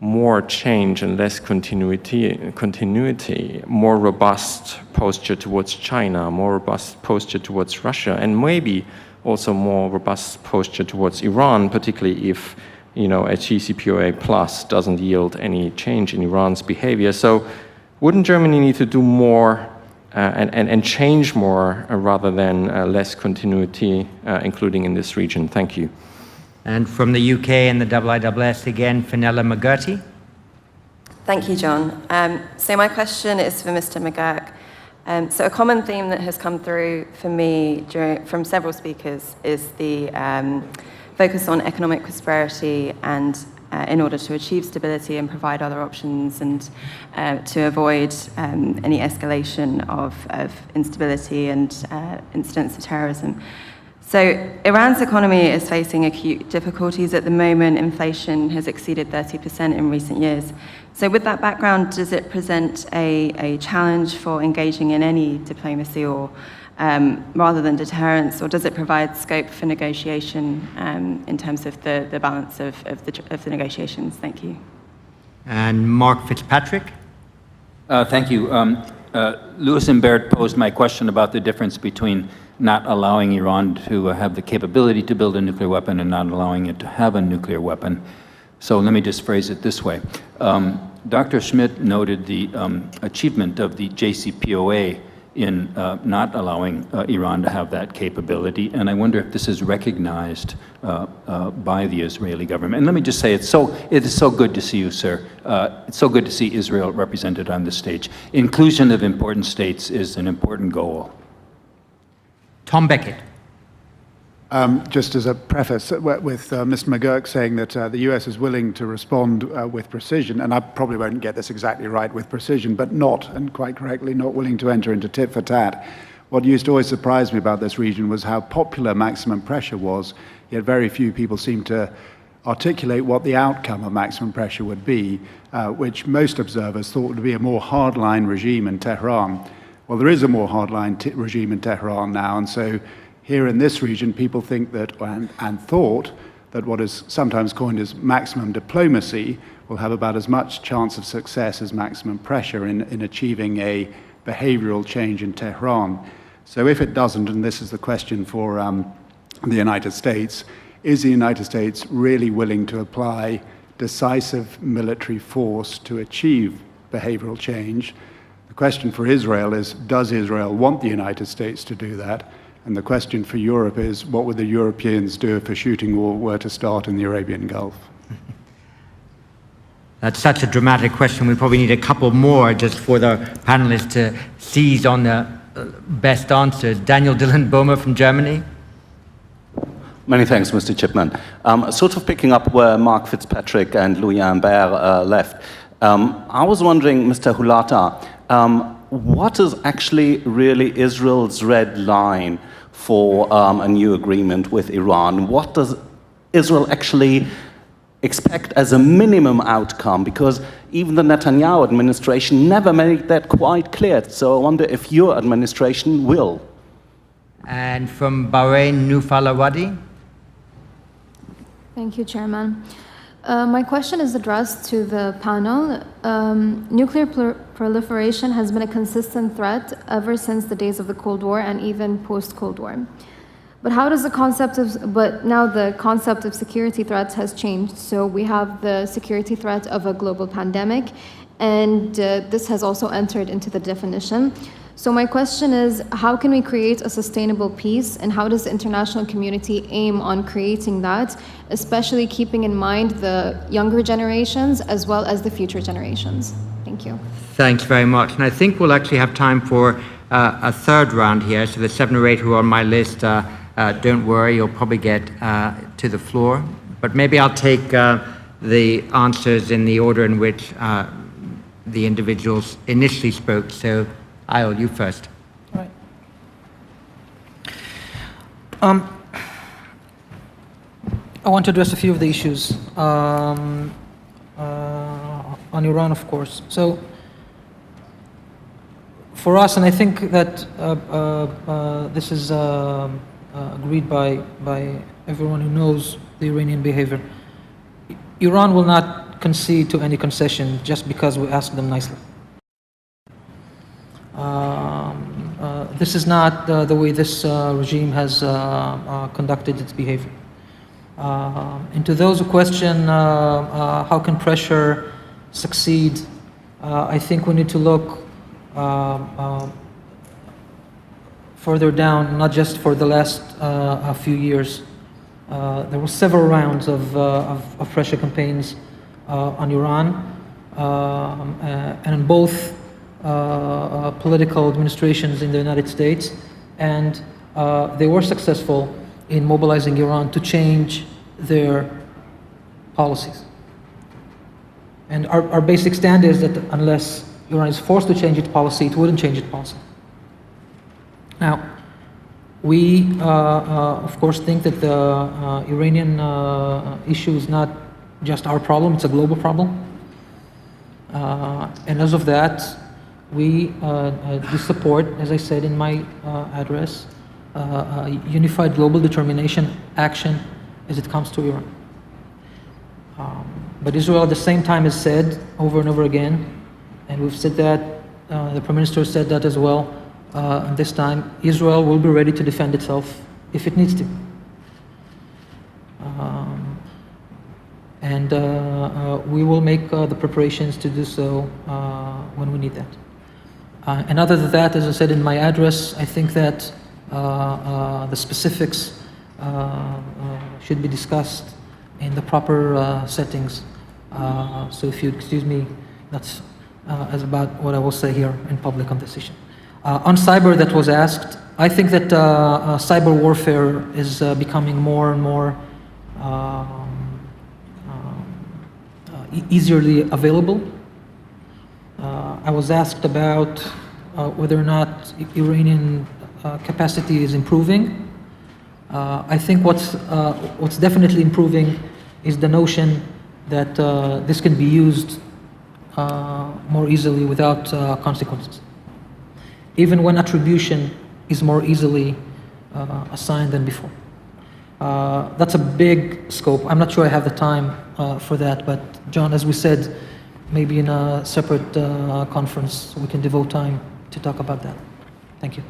More change and less continuity, more robust posture towards China, more robust posture towards Russia, and maybe also more robust posture towards Iran, particularly if, a JCPOA plus doesn't yield any change in Iran's behavior. So wouldn't Germany need to do more and change more rather than less continuity, including in this region? Thank you. And from the UK and the IISS again, Fenella McGurty. Thank you, John. So my question is for Mr. McGurk. So a common theme that has come through for me from several speakers is the focus on economic prosperity and in order to achieve stability and provide other options and to avoid any escalation of instability and incidents of terrorism. So Iran's economy is facing acute difficulties at the moment. Inflation has exceeded 30% in recent years. So with that background, does it present a challenge for engaging in any diplomacy or rather than deterrence, or does it provide scope for negotiation in terms of the balance of the negotiations? Thank you. And Mark Fitzpatrick. Thank you. Louis Imbert posed my question about the difference between not allowing Iran to have the capability to build a nuclear weapon and not allowing it to have a nuclear weapon. So let me just phrase it this way. Dr. Schmidt noted the achievement of the JCPOA in not allowing Iran to have that capability. And I wonder if this is recognized by the Israeli government. And let me just say, it is so good to see you, sir. It's so good to see Israel represented on this stage. Inclusion of important states is an important goal. Tom Beckett. Just as a preface, with Mr. McGurk saying that the US is willing to respond with precision, and I probably won't get this exactly right with precision, but not, and quite correctly, not willing to enter into tit for tat. What used to always surprise me about this region was how popular maximum pressure was, yet very few people seem to articulate what the outcome of maximum pressure would be, which most observers thought would be a more hardline regime in Tehran. Well, there is a more hardline regime in Tehran now, and so here in this region, people think that, and thought, that what is sometimes coined as maximum diplomacy will have about as much chance of success as maximum pressure in achieving a behavioral change in Tehran. So if it doesn't, and this is the question for the United States, is the United States really willing to apply decisive military force to achieve behavioral change? The question for Israel is, does Israel want the United States to do that? And the question for Europe is, what would the Europeans do if a shooting war were to start in the Arabian Gulf? That's such a dramatic question. We probably need a couple more just for the panelists to seize on the best answers. Daniel Dillon-Boehmer from Germany. Many thanks, Mr. Chipman. Sort of picking up where Mark Fitzpatrick and Louis Imbert left, I was wondering, Mr. Hulata, what is actually really Israel's red line for a new agreement with Iran? What does Israel actually expect as a minimum outcome? Because even the Netanyahu administration never made that quite clear. So I wonder if your administration will. And from Bahrain, Nufal Awadi. Thank you, Chairman. My question is addressed to the panel. Nuclear proliferation has been a consistent threat ever since the days of the Cold War and even post-Cold War. But now the concept of security threats has changed. So we have the security threat of a global pandemic, and this has also entered into the definition. So my question is, how can we create a sustainable peace, and how does the international community aim on creating that, especially keeping in mind the younger generations as well as the future generations? Thank you. Thanks very much. And I think we'll actually have time for a third round here. So the 7 or 8 who are on my list, don't worry, you'll probably get to the floor. But maybe I'll take the answers in the order in which the individuals initially spoke. So Ayol, you first. All right. I want to address a few of the issues on Iran, of course. So for us, and I think that this is agreed by everyone who knows the Iranian behavior, Iran will not concede to any concession just because we ask them nicely. This is not the way this regime has conducted its behavior. And to those who question how can pressure succeed, I think we need to look further down, not just for the last few years. There were several rounds of pressure campaigns on Iran, and in both political administrations in the United States, and they were successful in mobilizing Iran to change their policies. And our basic stand is that unless Iran is forced to change its policy, it wouldn't change its policy. Now, we, of course, think that the Iranian issue is not just our problem, it's a global problem. And as of that, we support, as I said in my address, unified global determination action as it comes to Iran. But Israel at the same time has said over and over again, and we've said that, the Prime Minister said that as well, this time, Israel will be ready to defend itself if it needs to. And we will make the preparations to do so when we need that. And other than that, as I said in my address, I think that the specifics should be discussed in the proper settings. So if you excuse me, that's as about what I will say here in public on this issue. On cyber that was asked, I think that cyber warfare is becoming more and more easily available. I was asked about whether or not Iranian capacity is improving. I think what's definitely improving is the notion that this can be used more easily without consequences, even when attribution is more easily assigned than before. That's a big scope. I'm not sure I have the time for that, but John, as we said, maybe in a separate conference we can devote time to talk about that. Thank you.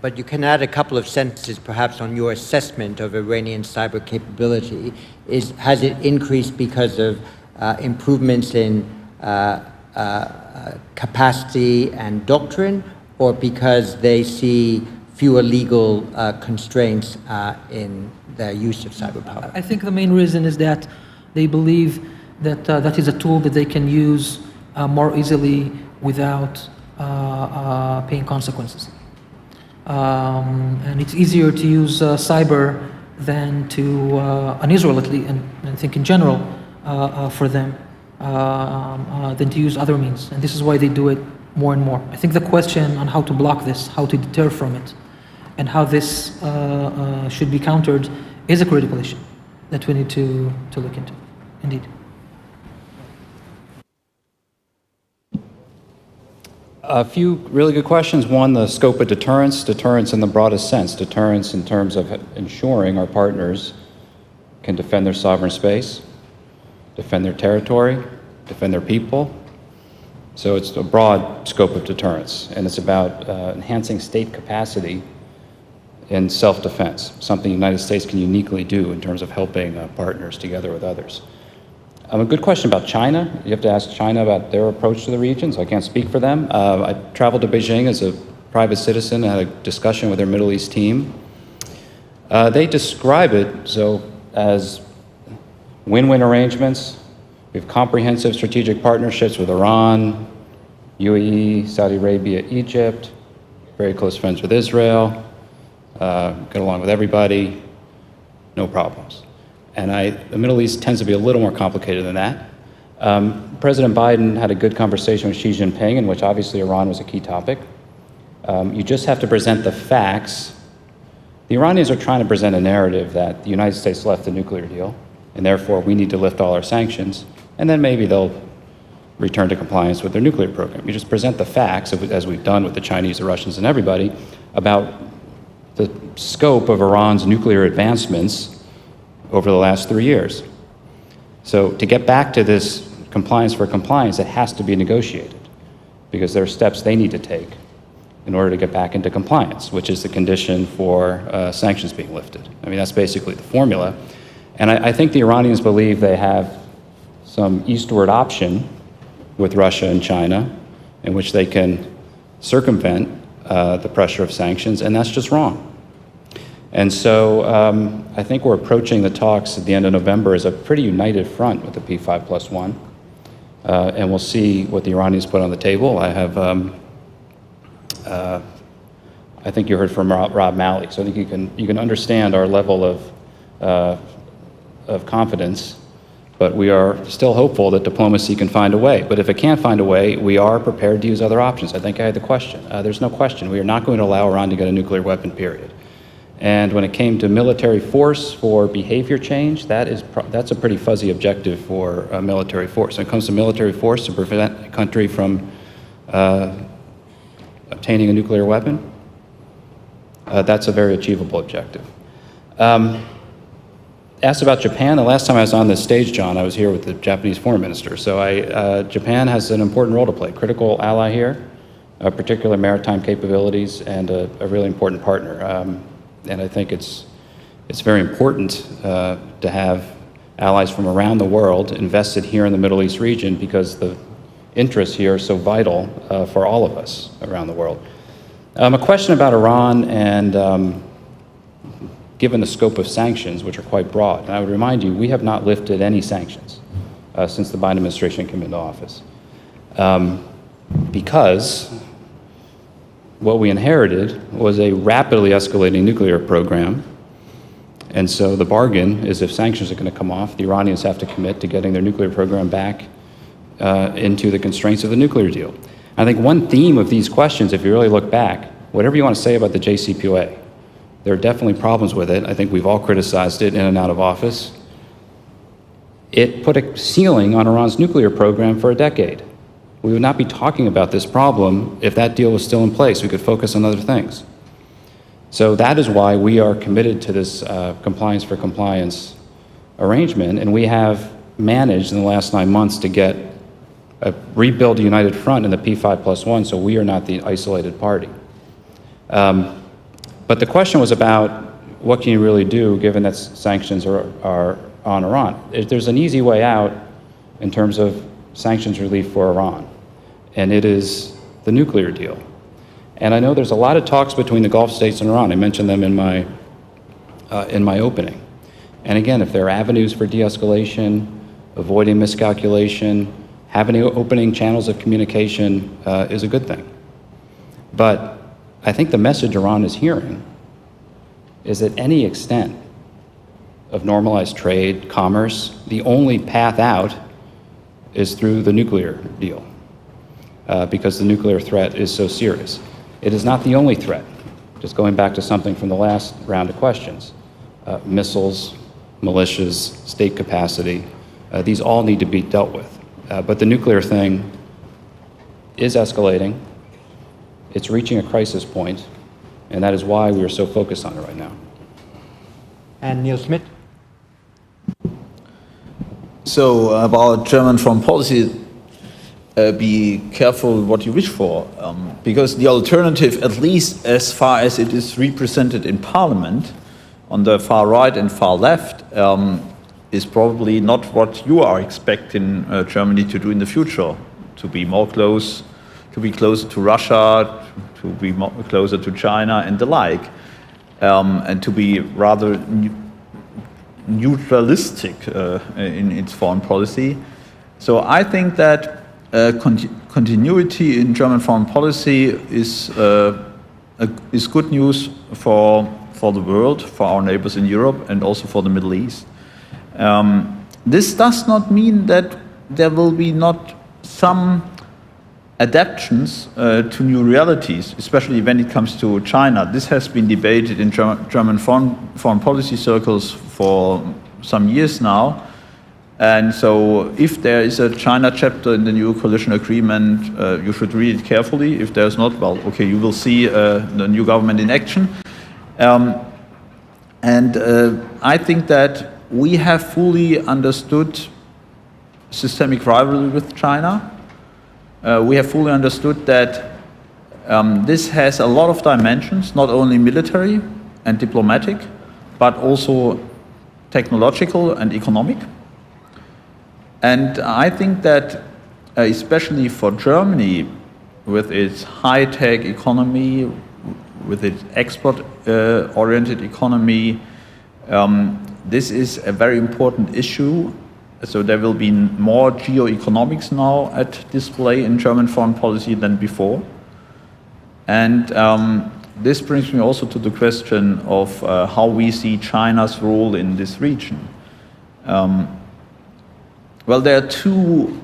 But you can add a couple of sentences perhaps on your assessment of Iranian cyber capability. Has it increased because of improvements in capacity and doctrine, or because they see fewer legal constraints in their use of cyber power? I think the main reason is that they believe that that is a tool that they can use more easily without paying consequences. And it's easier to use cyber than to, on Israel at least, and I think in general for them, than to use other means. And this is why they do it more and more. I think the question on how to block this, how to deter from it, and how this should be countered is a critical issue that we need to look into, indeed. A few really good questions. One, the scope of deterrence. Deterrence in the broadest sense. Deterrence in terms of ensuring our partners can defend their sovereign space, defend their territory, defend their people. So it's a broad scope of deterrence, and it's about enhancing state capacity in self-defense, something the United States can uniquely do in terms of helping partners together with others. A good question about China. You have to ask China about their approach to the region, so I can't speak for them. I traveled to Beijing as a private citizen and had a discussion with their Middle East team. They describe it as win-win arrangements. We have comprehensive strategic partnerships with Iran, UAE, Saudi Arabia, Egypt, very close friends with Israel, get along with everybody, no problems. And the Middle East tends to be a little more complicated than that. President Biden had a good conversation with Xi Jinping, in which obviously Iran was a key topic. You just have to present the facts. The Iranians are trying to present a narrative that the United States left the nuclear deal, and therefore we need to lift all our sanctions, and then maybe they'll return to compliance with their nuclear program. You just present the facts, as we've done with the Chinese, the Russians, and everybody, about the scope of Iran's nuclear advancements over the last 3 years. So to get back to this compliance for compliance, it has to be negotiated, because there are steps they need to take in order to get back into compliance, which is the condition for sanctions being lifted. I mean, that's basically the formula. And I think the Iranians believe they have some eastward option with Russia and China in which they can circumvent the pressure of sanctions, and that's just wrong. And so I think we're approaching the talks at the end of November as a pretty united front with the P5+1. And we'll see what the Iranians put on the table. I have, I think you heard from Rob Malley, so I think you can understand our level of confidence, but we are still hopeful that diplomacy can find a way. But if it can't find a way, we are prepared to use other options. I think I had the question. There's no question. We are not going to allow Iran to get a nuclear weapon, period. And when it came to military force for behavior change, that's a pretty fuzzy objective for military force. When it comes to military force to prevent a country from obtaining a nuclear weapon, that's a very achievable objective. Asked about Japan. The last time I was on this stage, John, I was here with the Japanese foreign minister. So Japan has an important role to play, critical ally here, particular maritime capabilities, and a really important partner. And I think it's very important to have allies from around the world invested here in the Middle East region, because the interests here are so vital for all of us around the world. A question about Iran and given the scope of sanctions, which are quite broad. And I would remind you, we have not lifted any sanctions since the Biden administration came into office. Because what we inherited was a rapidly escalating nuclear program. And so the bargain is if sanctions are going to come off, the Iranians have to commit to getting their nuclear program back into the constraints of the nuclear deal. I think one theme of these questions, if you really look back, whatever you want to say about the JCPOA, there are definitely problems with it. I think we've all criticized it in and out of office. It put a ceiling on Iran's nuclear program for a decade. We would not be talking about this problem if that deal was still in place. We could focus on other things. So that is why we are committed to this compliance for compliance arrangement, and we have managed in the last 9 months to rebuild a united front in the P5+1, so we are not the isolated party. But the question was about what can you really do given that sanctions are on Iran. There's an easy way out in terms of sanctions relief for Iran, and it is the nuclear deal. And I know there's a lot of talks between the Gulf states and Iran. I mentioned them in my opening. And again, if there are avenues for de-escalation, avoiding miscalculation, having opening channels of communication is a good thing. But I think the message Iran is hearing is that any extent of normalized trade, commerce, the only path out is through the nuclear deal because the nuclear threat is so serious. It is not the only threat. Just going back to something from the last round of questions, missiles, militias, state capacity, these all need to be dealt with. But the nuclear thing is escalating. It's reaching a crisis point, and that is why we are so focused on it right now. And Neil Schmidt? So about German foreign policy, be careful what you wish for, because the alternative, at least as far as it is represented in Parliament, on the far right and far left, is probably not what you are expecting Germany to do in the future, to be closer to Russia, to be closer to China and the like, and to be rather neutralistic in its foreign policy. So I think that continuity in German foreign policy is good news for the world, for our neighbors in Europe, and also for the Middle East. This does not mean that there will be not some adaptations to new realities, especially when it comes to China. This has been debated in German foreign policy circles for some years now. And so if there is a China chapter in the new coalition agreement, you should read it carefully. If there's not, well, okay, you will see the new government in action. I think that we have fully understood systemic rivalry with China. We have fully understood that this has a lot of dimensions, not only military and diplomatic, but also technological and economic. And I think that especially for Germany, with its high-tech economy, with its export-oriented economy, this is a very important issue. So there will be more geoeconomics now at display in German foreign policy than before. And this brings me also to the question of how we see China's role in this region. Well, there are two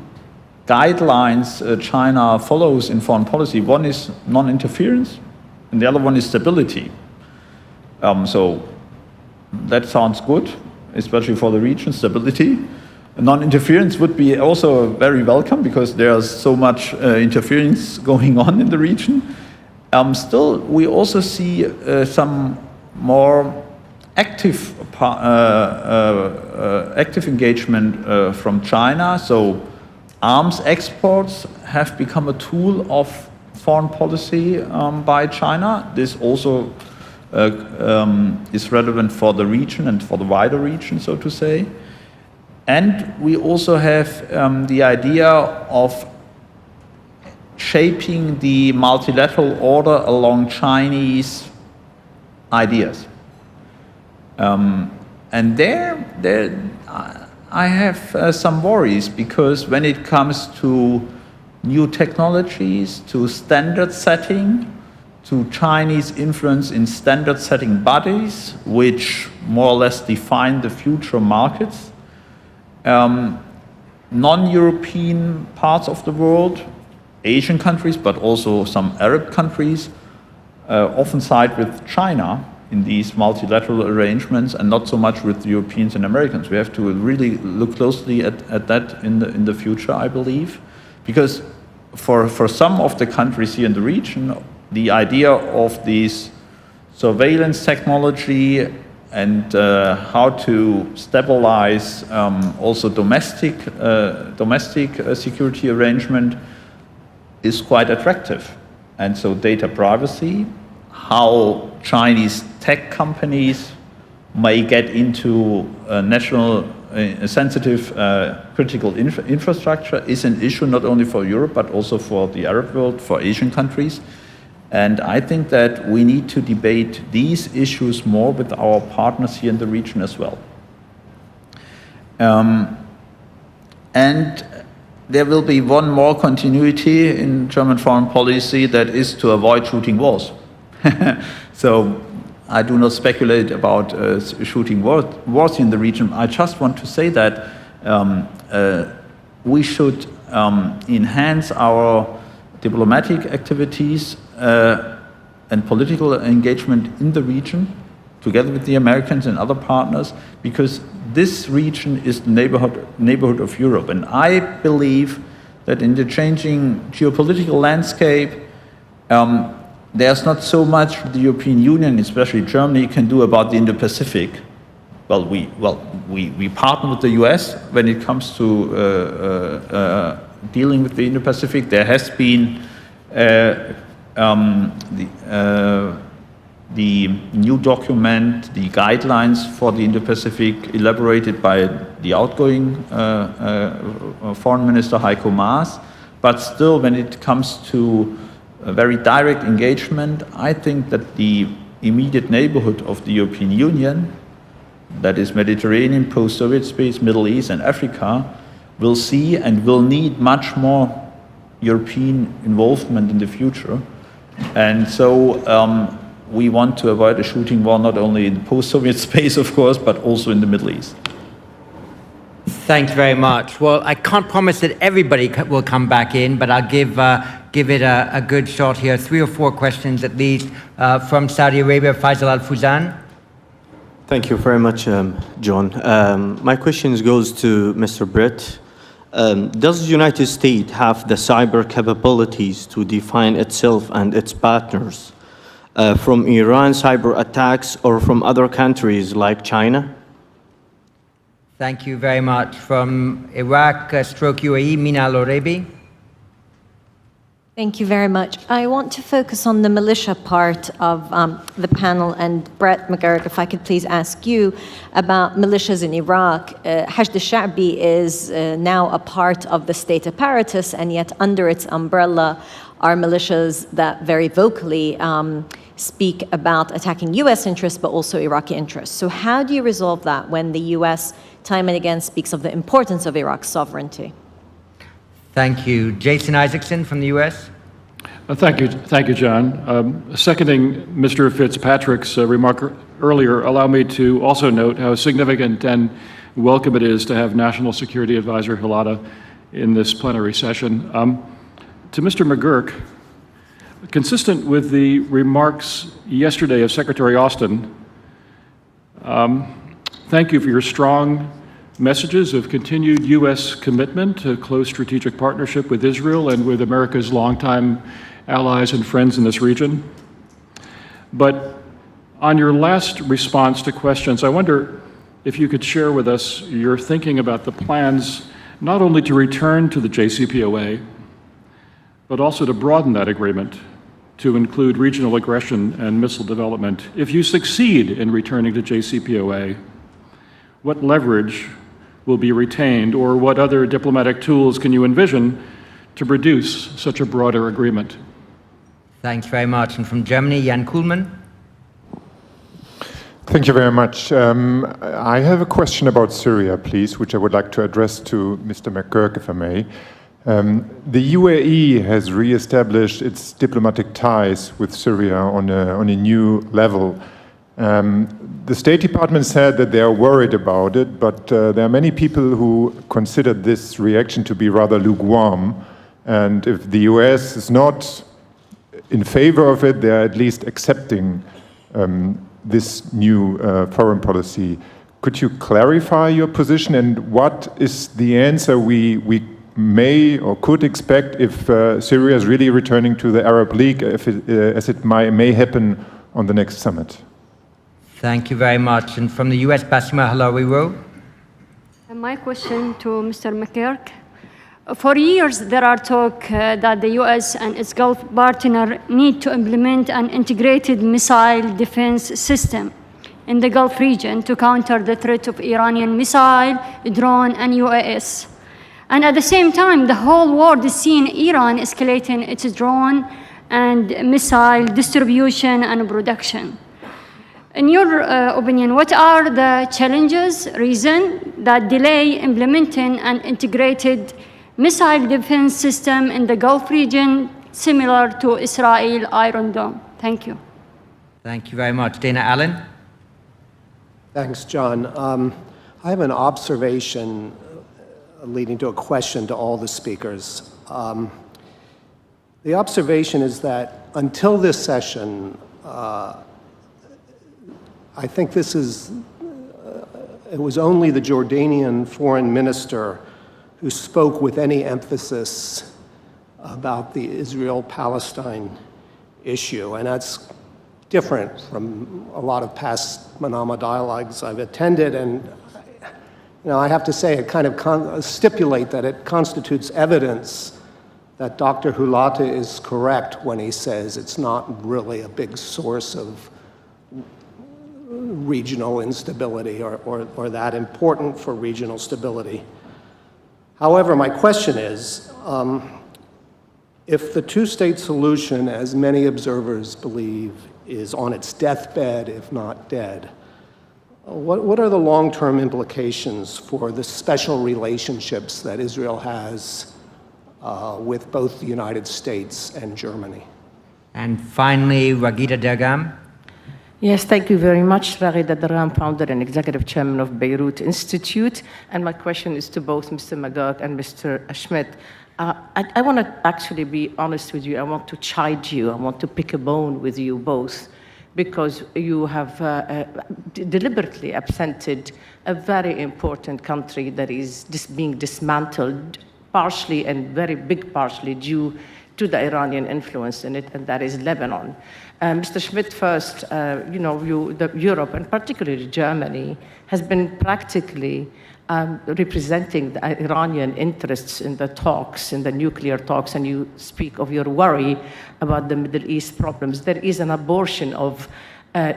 guidelines China follows in foreign policy. One is non-interference, and the other one is stability. So that sounds good, especially for the region, stability. Non-interference would be also very welcome because there's so much interference going on in the region. Still, we also see some more active engagement from China. So arms exports have become a tool of foreign policy by China. This also is relevant for the region and for the wider region, so to say. And we also have the idea of shaping the multilateral order along Chinese ideas. And there I have some worries, because when it comes to new technologies, to standard setting, to Chinese influence in standard setting bodies, which more or less define the future markets, non-European parts of the world, Asian countries, but also some Arab countries, often side with China in these multilateral arrangements, and not so much with Europeans and Americans. We have to really look closely at that in the future, I believe, because for some of the countries here in the region, the idea of this surveillance technology and how to stabilize also domestic security arrangement is quite attractive. And so data privacy, how Chinese tech companies may get into national sensitive critical infrastructure is an issue not only for Europe, but also for the Arab world, for Asian countries. And I think that we need to debate these issues more with our partners here in the region as well. And there will be one more continuity in German foreign policy, that is to avoid shooting wars. So I do not speculate about shooting wars in the region. I just want to say that we should enhance our diplomatic activities and political engagement in the region, together with the Americans and other partners, because this region is the neighborhood of Europe. And I believe that in the changing geopolitical landscape, there's not so much the European Union, especially Germany, can do about the Indo-Pacific. Well, we partner with the US when it comes to dealing with the Indo-Pacific. There has been the new document, the guidelines for the Indo-Pacific, elaborated by the outgoing Foreign Minister Heiko Maas. But still, when it comes to a very direct engagement, I think that the immediate neighborhood of the European Union, that is Mediterranean, post-Soviet space, Middle East and Africa, will see and will need much more European involvement in the future. And so we want to avoid a shooting war not only in the post-Soviet space, of course, but also in the Middle East. Thanks very much. Well, I can't promise that everybody will come back in, but I'll give it a good shot here. 3 or 4 questions at least from Saudi Arabia, Faisal Al-Fuzan. Thank you very much, John. My question goes to Mr. Brett. Does the United States have the cyber capabilities to define itself and its partners from Iran cyber attacks or from other countries like China? Thank you very much. From Iraq, UAE, Mina Al-Orebi. Thank you very much. I want to focus on the militia part of the panel, and Brett McGurk, if I could please ask you about militias in Iraq. Hashd al-Sha'bi is now a part of the state apparatus, and yet under its umbrella are militias that very vocally speak about attacking US interests, but also Iraqi interests. So how do you resolve that when the US time and again speaks of the importance of Iraq's sovereignty? Thank you. Jason Isaacson from the US. Thank you, John. Seconding Mr. Fitzpatrick's remark earlier, allow me to also note how significant and welcome it is to have National Security Advisor Hulata in this plenary session. To Mr. McGurk, consistent with the remarks yesterday of Secretary Austin, thank you for your strong messages of continued U.S. commitment to close strategic partnership with Israel and with America's longtime allies and friends in this region. But on your last response to questions, I wonder if you could share with us your thinking about the plans not only to return to the JCPOA, but also to broaden that agreement to include regional aggression and missile development. If you succeed in returning to JCPOA, what leverage will be retained, or what other diplomatic tools can you envision to produce such a broader agreement? Thanks very much. And from Germany, Jan Kuhlmann. Thank you very much. I have a question about Syria, please, which I would like to address to Mr. McGurk, if I may. The UAE has re-established its diplomatic ties with Syria on a new level. The State Department said that they are worried about it, but there are many people who consider this reaction to be rather lukewarm. And if the US is not in favor of it, they are at least accepting this new foreign policy. Could you clarify your position, and what is the answer we may or could expect if Syria is really returning to the Arab League, as it may happen on the next summit? Thank you very much. And from the US, Basma Halawi-Rowe. My question to Mr. McGurk. For years, there are talk that the US and its Gulf partner need to implement an integrated missile defense system in the Gulf region to counter the threat of Iranian missile, drone, and UAS. And at the same time, the whole world is seeing Iran escalating its drone and missile distribution and production. In your opinion, what are the challenges, reasons that delay implementing an integrated missile defense system in the Gulf region similar to Israel Iron Dome? Thank you. Thank you very much. Dana Allen. Thanks, John. I have an observation leading to a question to all the speakers. The observation is that until this session, I think this is, it was only the Jordanian foreign minister who spoke with any emphasis about the Israel-Palestine issue, and that's different from a lot of past Manama dialogues I've attended, and I have to say, it kind of stipulate that it constitutes evidence that Dr. Hulata is correct when he says it's not really a big source of regional instability or that important for regional stability. However, my question is, if the two-state solution, as many observers believe, is on its deathbed, if not dead, what are the long-term implications for the special relationships that Israel has with both the United States and Germany? And finally, Ragida Dergam. Yes, thank you very much. Ragida Dergam, founder and executive chairman of Beirut Institute. And my question is to both Mr. McGurk and Mr. Schmidt. I want to actually be honest with you. I want to chide you. I want to pick a bone with you both, because you have deliberately absented a very important country that is being dismantled, partially and very big partially due to the Iranian influence in it, and that is Lebanon. Mr. Schmidt, first, Europe, and particularly Germany, has been practically representing the Iranian interests in the talks, in the nuclear talks, and you speak of your worry about the Middle East problems. There is an abortion of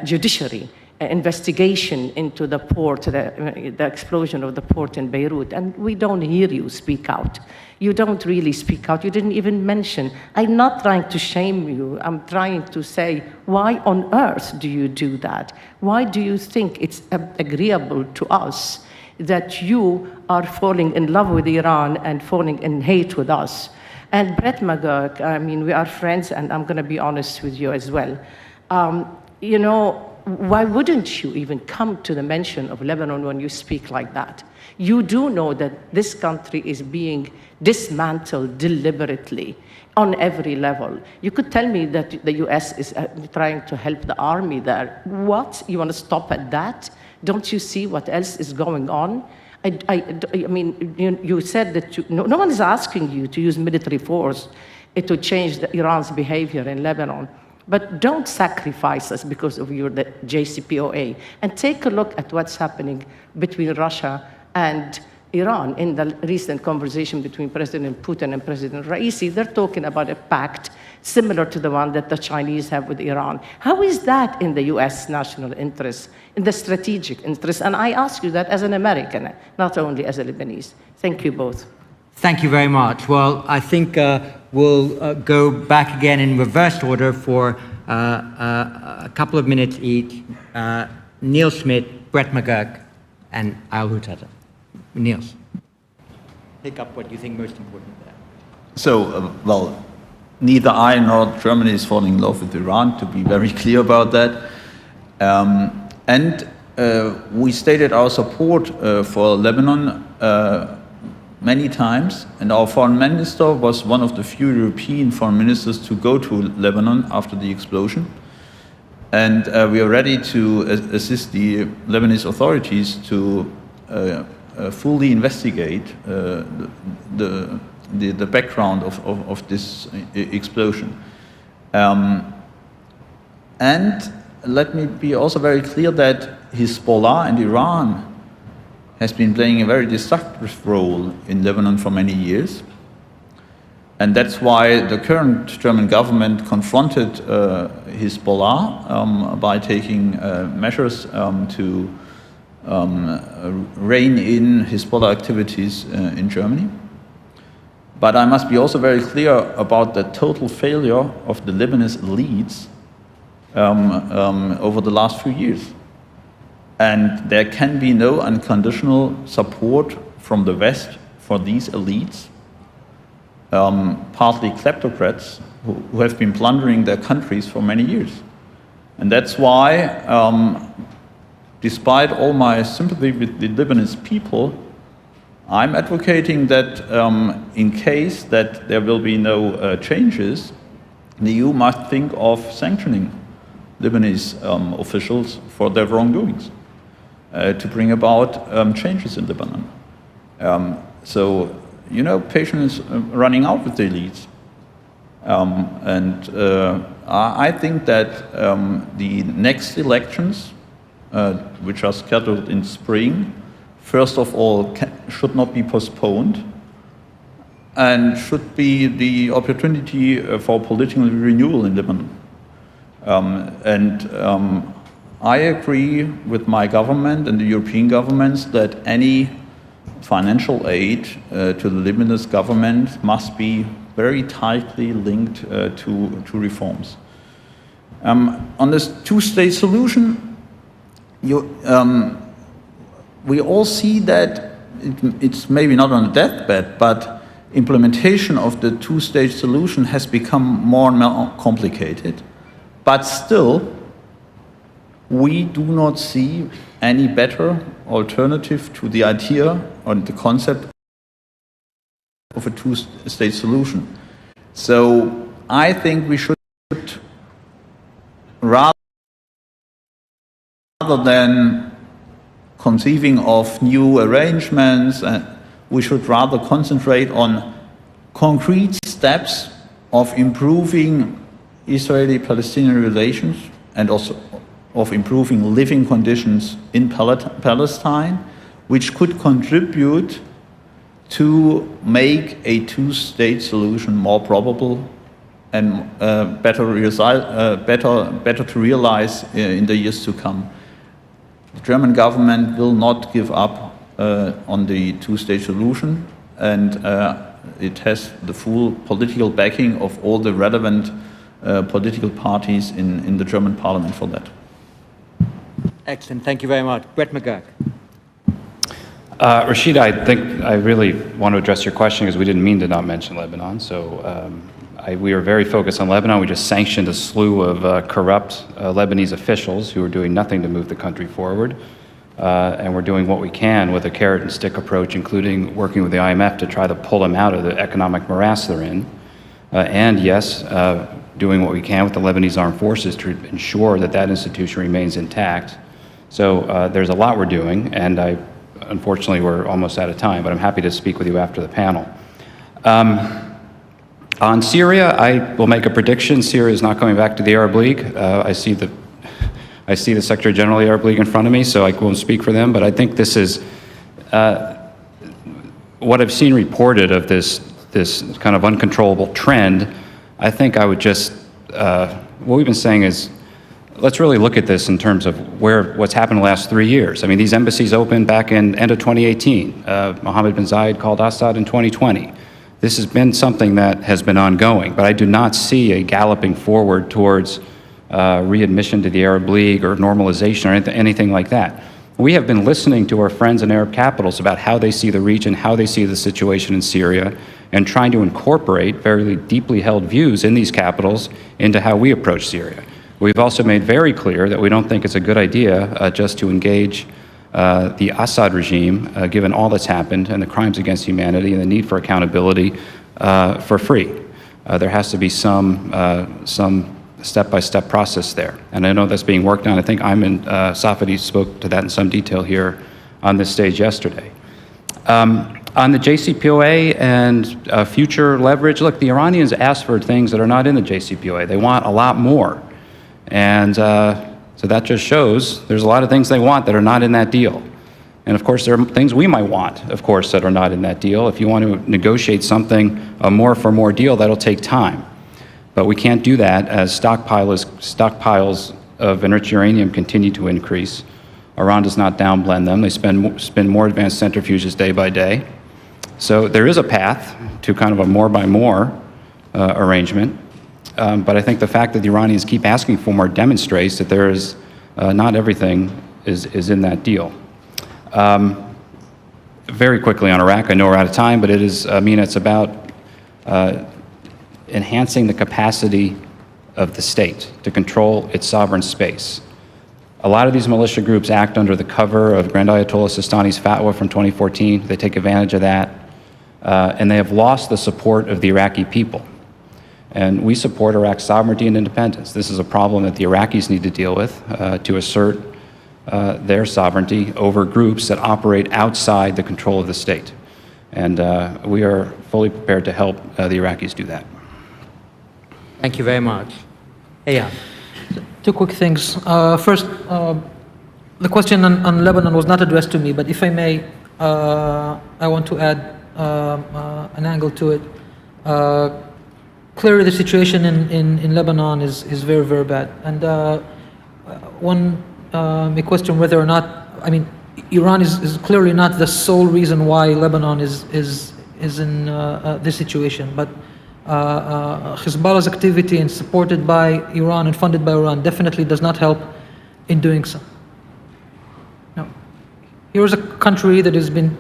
judiciary investigation into the port, the explosion of the port in Beirut, and we don't hear you speak out. You don't really speak out. You didn't even mention. I'm not trying to shame you. I'm trying to say, why on earth do you do that? Why do you think it's agreeable to us that you are falling in love with Iran and falling in hate with us? And Brett McGurk, I mean, we are friends, and I'm going to be honest with you as well. Why wouldn't you even come to the mention of Lebanon when you speak like that? You do know that this country is being dismantled deliberately on every level. You could tell me that the US is trying to help the army there. What? You want to stop at that? Don't you see what else is going on? I mean, you said that no one is asking you to use military force to change Iran's behavior in Lebanon. But don't sacrifice us because of the JCPOA. And take a look at what's happening between Russia and Iran. In the recent conversation between President Putin and President Raisi, they're talking about a pact similar to the one that the Chinese have with Iran. How is that in the US national interest, in the strategic interest? And I ask you that as an American, not only as a Lebanese. Thank you both. Thank you very much. Well, I think we'll go back again in reverse order for a couple of minutes each. Neil Schmidt, Brett McGurk, and Al Hutata. Niels, pick up what you think most important there. So, well, neither I nor Germany is falling in love with Iran, to be very clear about that. We stated our support for Lebanon many times, and our foreign minister was one of the few European foreign ministers to go to Lebanon after the explosion. And we are ready to assist the Lebanese authorities to fully investigate the background of this explosion. And let me be also very clear that Hezbollah and Iran has been playing a very destructive role in Lebanon for many years. And that's why the current German government confronted Hezbollah by taking measures to rein in Hezbollah activities in Germany. But I must be also very clear about the total failure of the Lebanese elites over the last few years. And there can be no unconditional support from the West for these elites, partly kleptocrats, who have been plundering their countries for many years. And that's why, despite all my sympathy with the Lebanese people, I'm advocating that in case that there will be no changes, the EU must think of sanctioning Lebanese officials for their wrongdoings to bring about changes in Lebanon. So, you know, patience is running out with the elites. I think that the next elections, which are scheduled in spring, first of all, should not be postponed and should be the opportunity for political renewal in Lebanon. I agree with my government and the European governments that any financial aid to the Lebanese government must be very tightly linked to reforms. On this two-state solution, we all see that it's maybe not on a deathbed, but implementation of the two-state solution has become more and more complicated. But still, we do not see any better alternative to the idea or the concept of a two-state solution. So I think we should, rather than conceiving of new arrangements, we should rather concentrate on concrete steps of improving Israeli-Palestinian relations and also of improving living conditions in Palestine, which could contribute to make a two-state solution more probable and better to realize in the years to come. The German government will not give up on the two-state solution, and it has the full political backing of all the relevant political parties in the German parliament for that. Excellent, thank you very much. Brett McGurk. Rashid, I think I really want to address your question because we didn't mean to not mention Lebanon. So we are very focused on Lebanon. We just sanctioned a slew of corrupt Lebanese officials who are doing nothing to move the country forward. And we're doing what we can with a carrot and stick approach, including working with the IMF to try to pull them out of the economic morass they're in. And yes, doing what we can with the Lebanese armed forces to ensure that that institution remains intact. So there's a lot we're doing, and unfortunately we're almost out of time, but I'm happy to speak with you after the panel. On Syria, I will make a prediction. Syria is not going back to the Arab League. I see the Secretary General of the Arab League in front of me, so I won't speak for them, but I think this is what I've seen reported of this kind of uncontrollable trend. I think I would just, what we've been saying is let's really look at this in terms of what's happened in the last 3 years. I mean, these embassies opened back in end of 2018. Mohammed bin Zayed called Assad in 2020. This has been something that has been ongoing, but I do not see a galloping forward towards readmission to the Arab League or normalization or anything like that. We have been listening to our friends in Arab capitals about how they see the region, how they see the situation in Syria, and trying to incorporate very deeply held views in these capitals into how we approach Syria. We've also made very clear that we don't think it's a good idea just to engage the Assad regime, given all that's happened and the crimes against humanity and the need for accountability, for free. There has to be some step-by-step process there. And I know that's being worked on. I think Ayman Safadi spoke to that in some detail here on this stage yesterday. On the JCPOA and future leverage, look, the Iranians asked for things that are not in the JCPOA. They want a lot more. And so that just shows there's a lot of things they want that are not in that deal. And of course, there are things we might want, of course, that are not in that deal. If you want to negotiate something, a more for more deal, that'll take time. But we can't do that as stockpiles of enriched uranium continue to increase. Iran does not downblend them. They spin more advanced centrifuges day by day. So there is a path to kind of a more by more arrangement. But I think the fact that the Iranians keep asking for more demonstrates that there is not everything is in that deal. Very quickly on Iraq, I know we're out of time, but it is, Mina, it's about enhancing the capacity of the state to control its sovereign space. A lot of these militia groups act under the cover of Grand Ayatollah Sistani's fatwa from 2014. They take advantage of that, and they have lost the support of the Iraqi people. And we support Iraq's sovereignty and independence. This is a problem that the Iraqis need to deal with to assert their sovereignty over groups that operate outside the control of the state. And we are fully prepared to help the Iraqis do that. Thank you very much. Yeah. Two quick things. First, the question on Lebanon was not addressed to me, but if I may, I want to add an angle to it. Clearly, the situation in Lebanon is very, very bad. And one may question whether or not, I mean, Iran is clearly not the sole reason why Lebanon is in this situation, but Hezbollah's activity and supported by Iran and funded by Iran definitely does not help in doing so. Now, here's a country that has been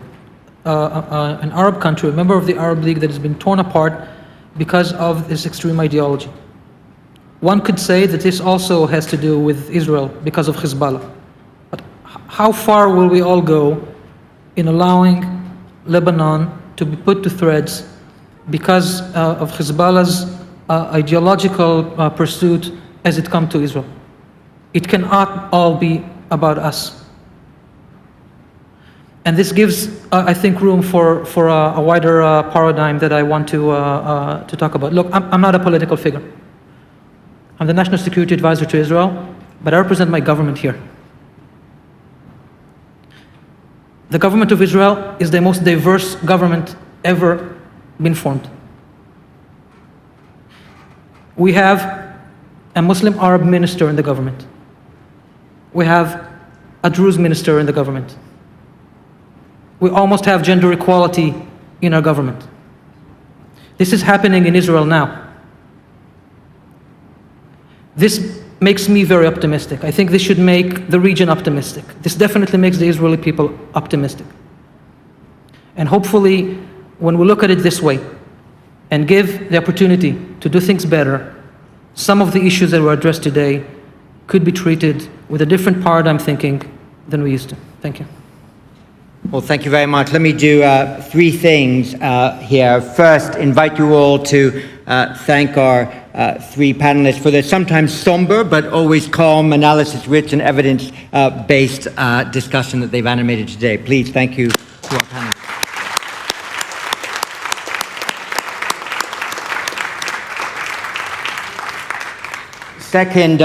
an Arab country, a member of the Arab League that has been torn apart because of this extreme ideology. One could say that this also has to do with Israel because of Hezbollah. But how far will we all go in allowing Lebanon to be put to threads because of Hezbollah's ideological pursuit as it comes to Israel? It cannot all be about us. And this gives, I think, room for a wider paradigm that I want to talk about. Look, I'm not a political figure. I'm the National Security Advisor to Israel, but I represent my government here. The government of Israel is the most diverse government ever been formed. We have a Muslim Arab minister in the government. We have a Druze minister in the government. We almost have gender equality in our government. This is happening in Israel now. This makes me very optimistic. I think this should make the region optimistic. This definitely makes the Israeli people optimistic. And hopefully, when we look at it this way and give the opportunity to do things better, some of the issues that were addressed today could be treated with a different paradigm thinking than we used to. Thank you. Well, thank you very much. Let me do three things here. First, invite you all to thank our three panelists for their sometimes somber but always calm, analysis-rich and evidence-based discussion that they've animated today. Please, thank you to our panelists. Second,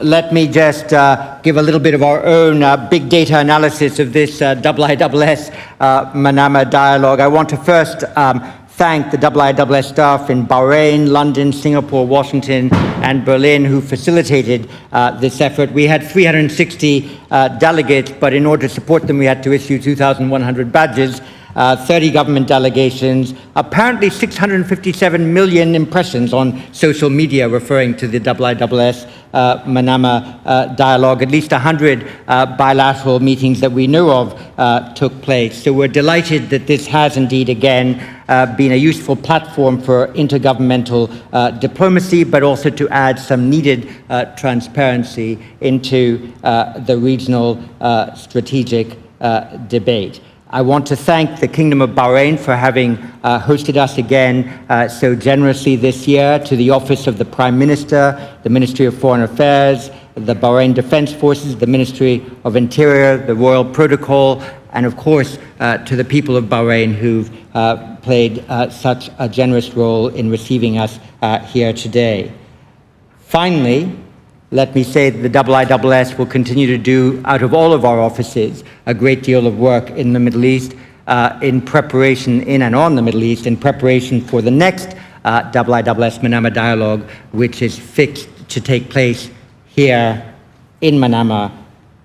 let me just give a little bit of our own big data analysis of this IISS Manama dialogue. I want to first thank the IISS staff in Bahrain, London, Singapore, Washington, and Berlin who facilitated this effort. We had 360 delegates, but in order to support them, we had to issue 2,100 badges. 30 government delegations, apparently 657 million impressions on social media referring to the IISS Manama dialogue. At least 100 bilateral meetings that we know of took place. So we're delighted that this has indeed again been a useful platform for intergovernmental diplomacy, but also to add some needed transparency into the regional strategic debate. I want to thank the Kingdom of Bahrain for having hosted us again so generously this year, to the Office of the Prime Minister, the Ministry of Foreign Affairs, the Bahrain Defense Forces, the Ministry of Interior, the Royal Protocol, and of course to the people of Bahrain who've played such a generous role in receiving us here today. Finally, let me say that the IISS will continue to do, out of all of our offices, a great deal of work in the Middle East, in preparation in and on the Middle East, in preparation for the next IISS Manama dialogue, which is fixed to take place here in Manama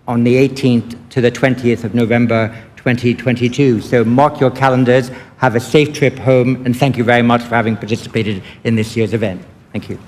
on the 18th to the 20th of November 2022. So mark your calendars, have a safe trip home, and thank you very much for having participated in this year's event. Thank you.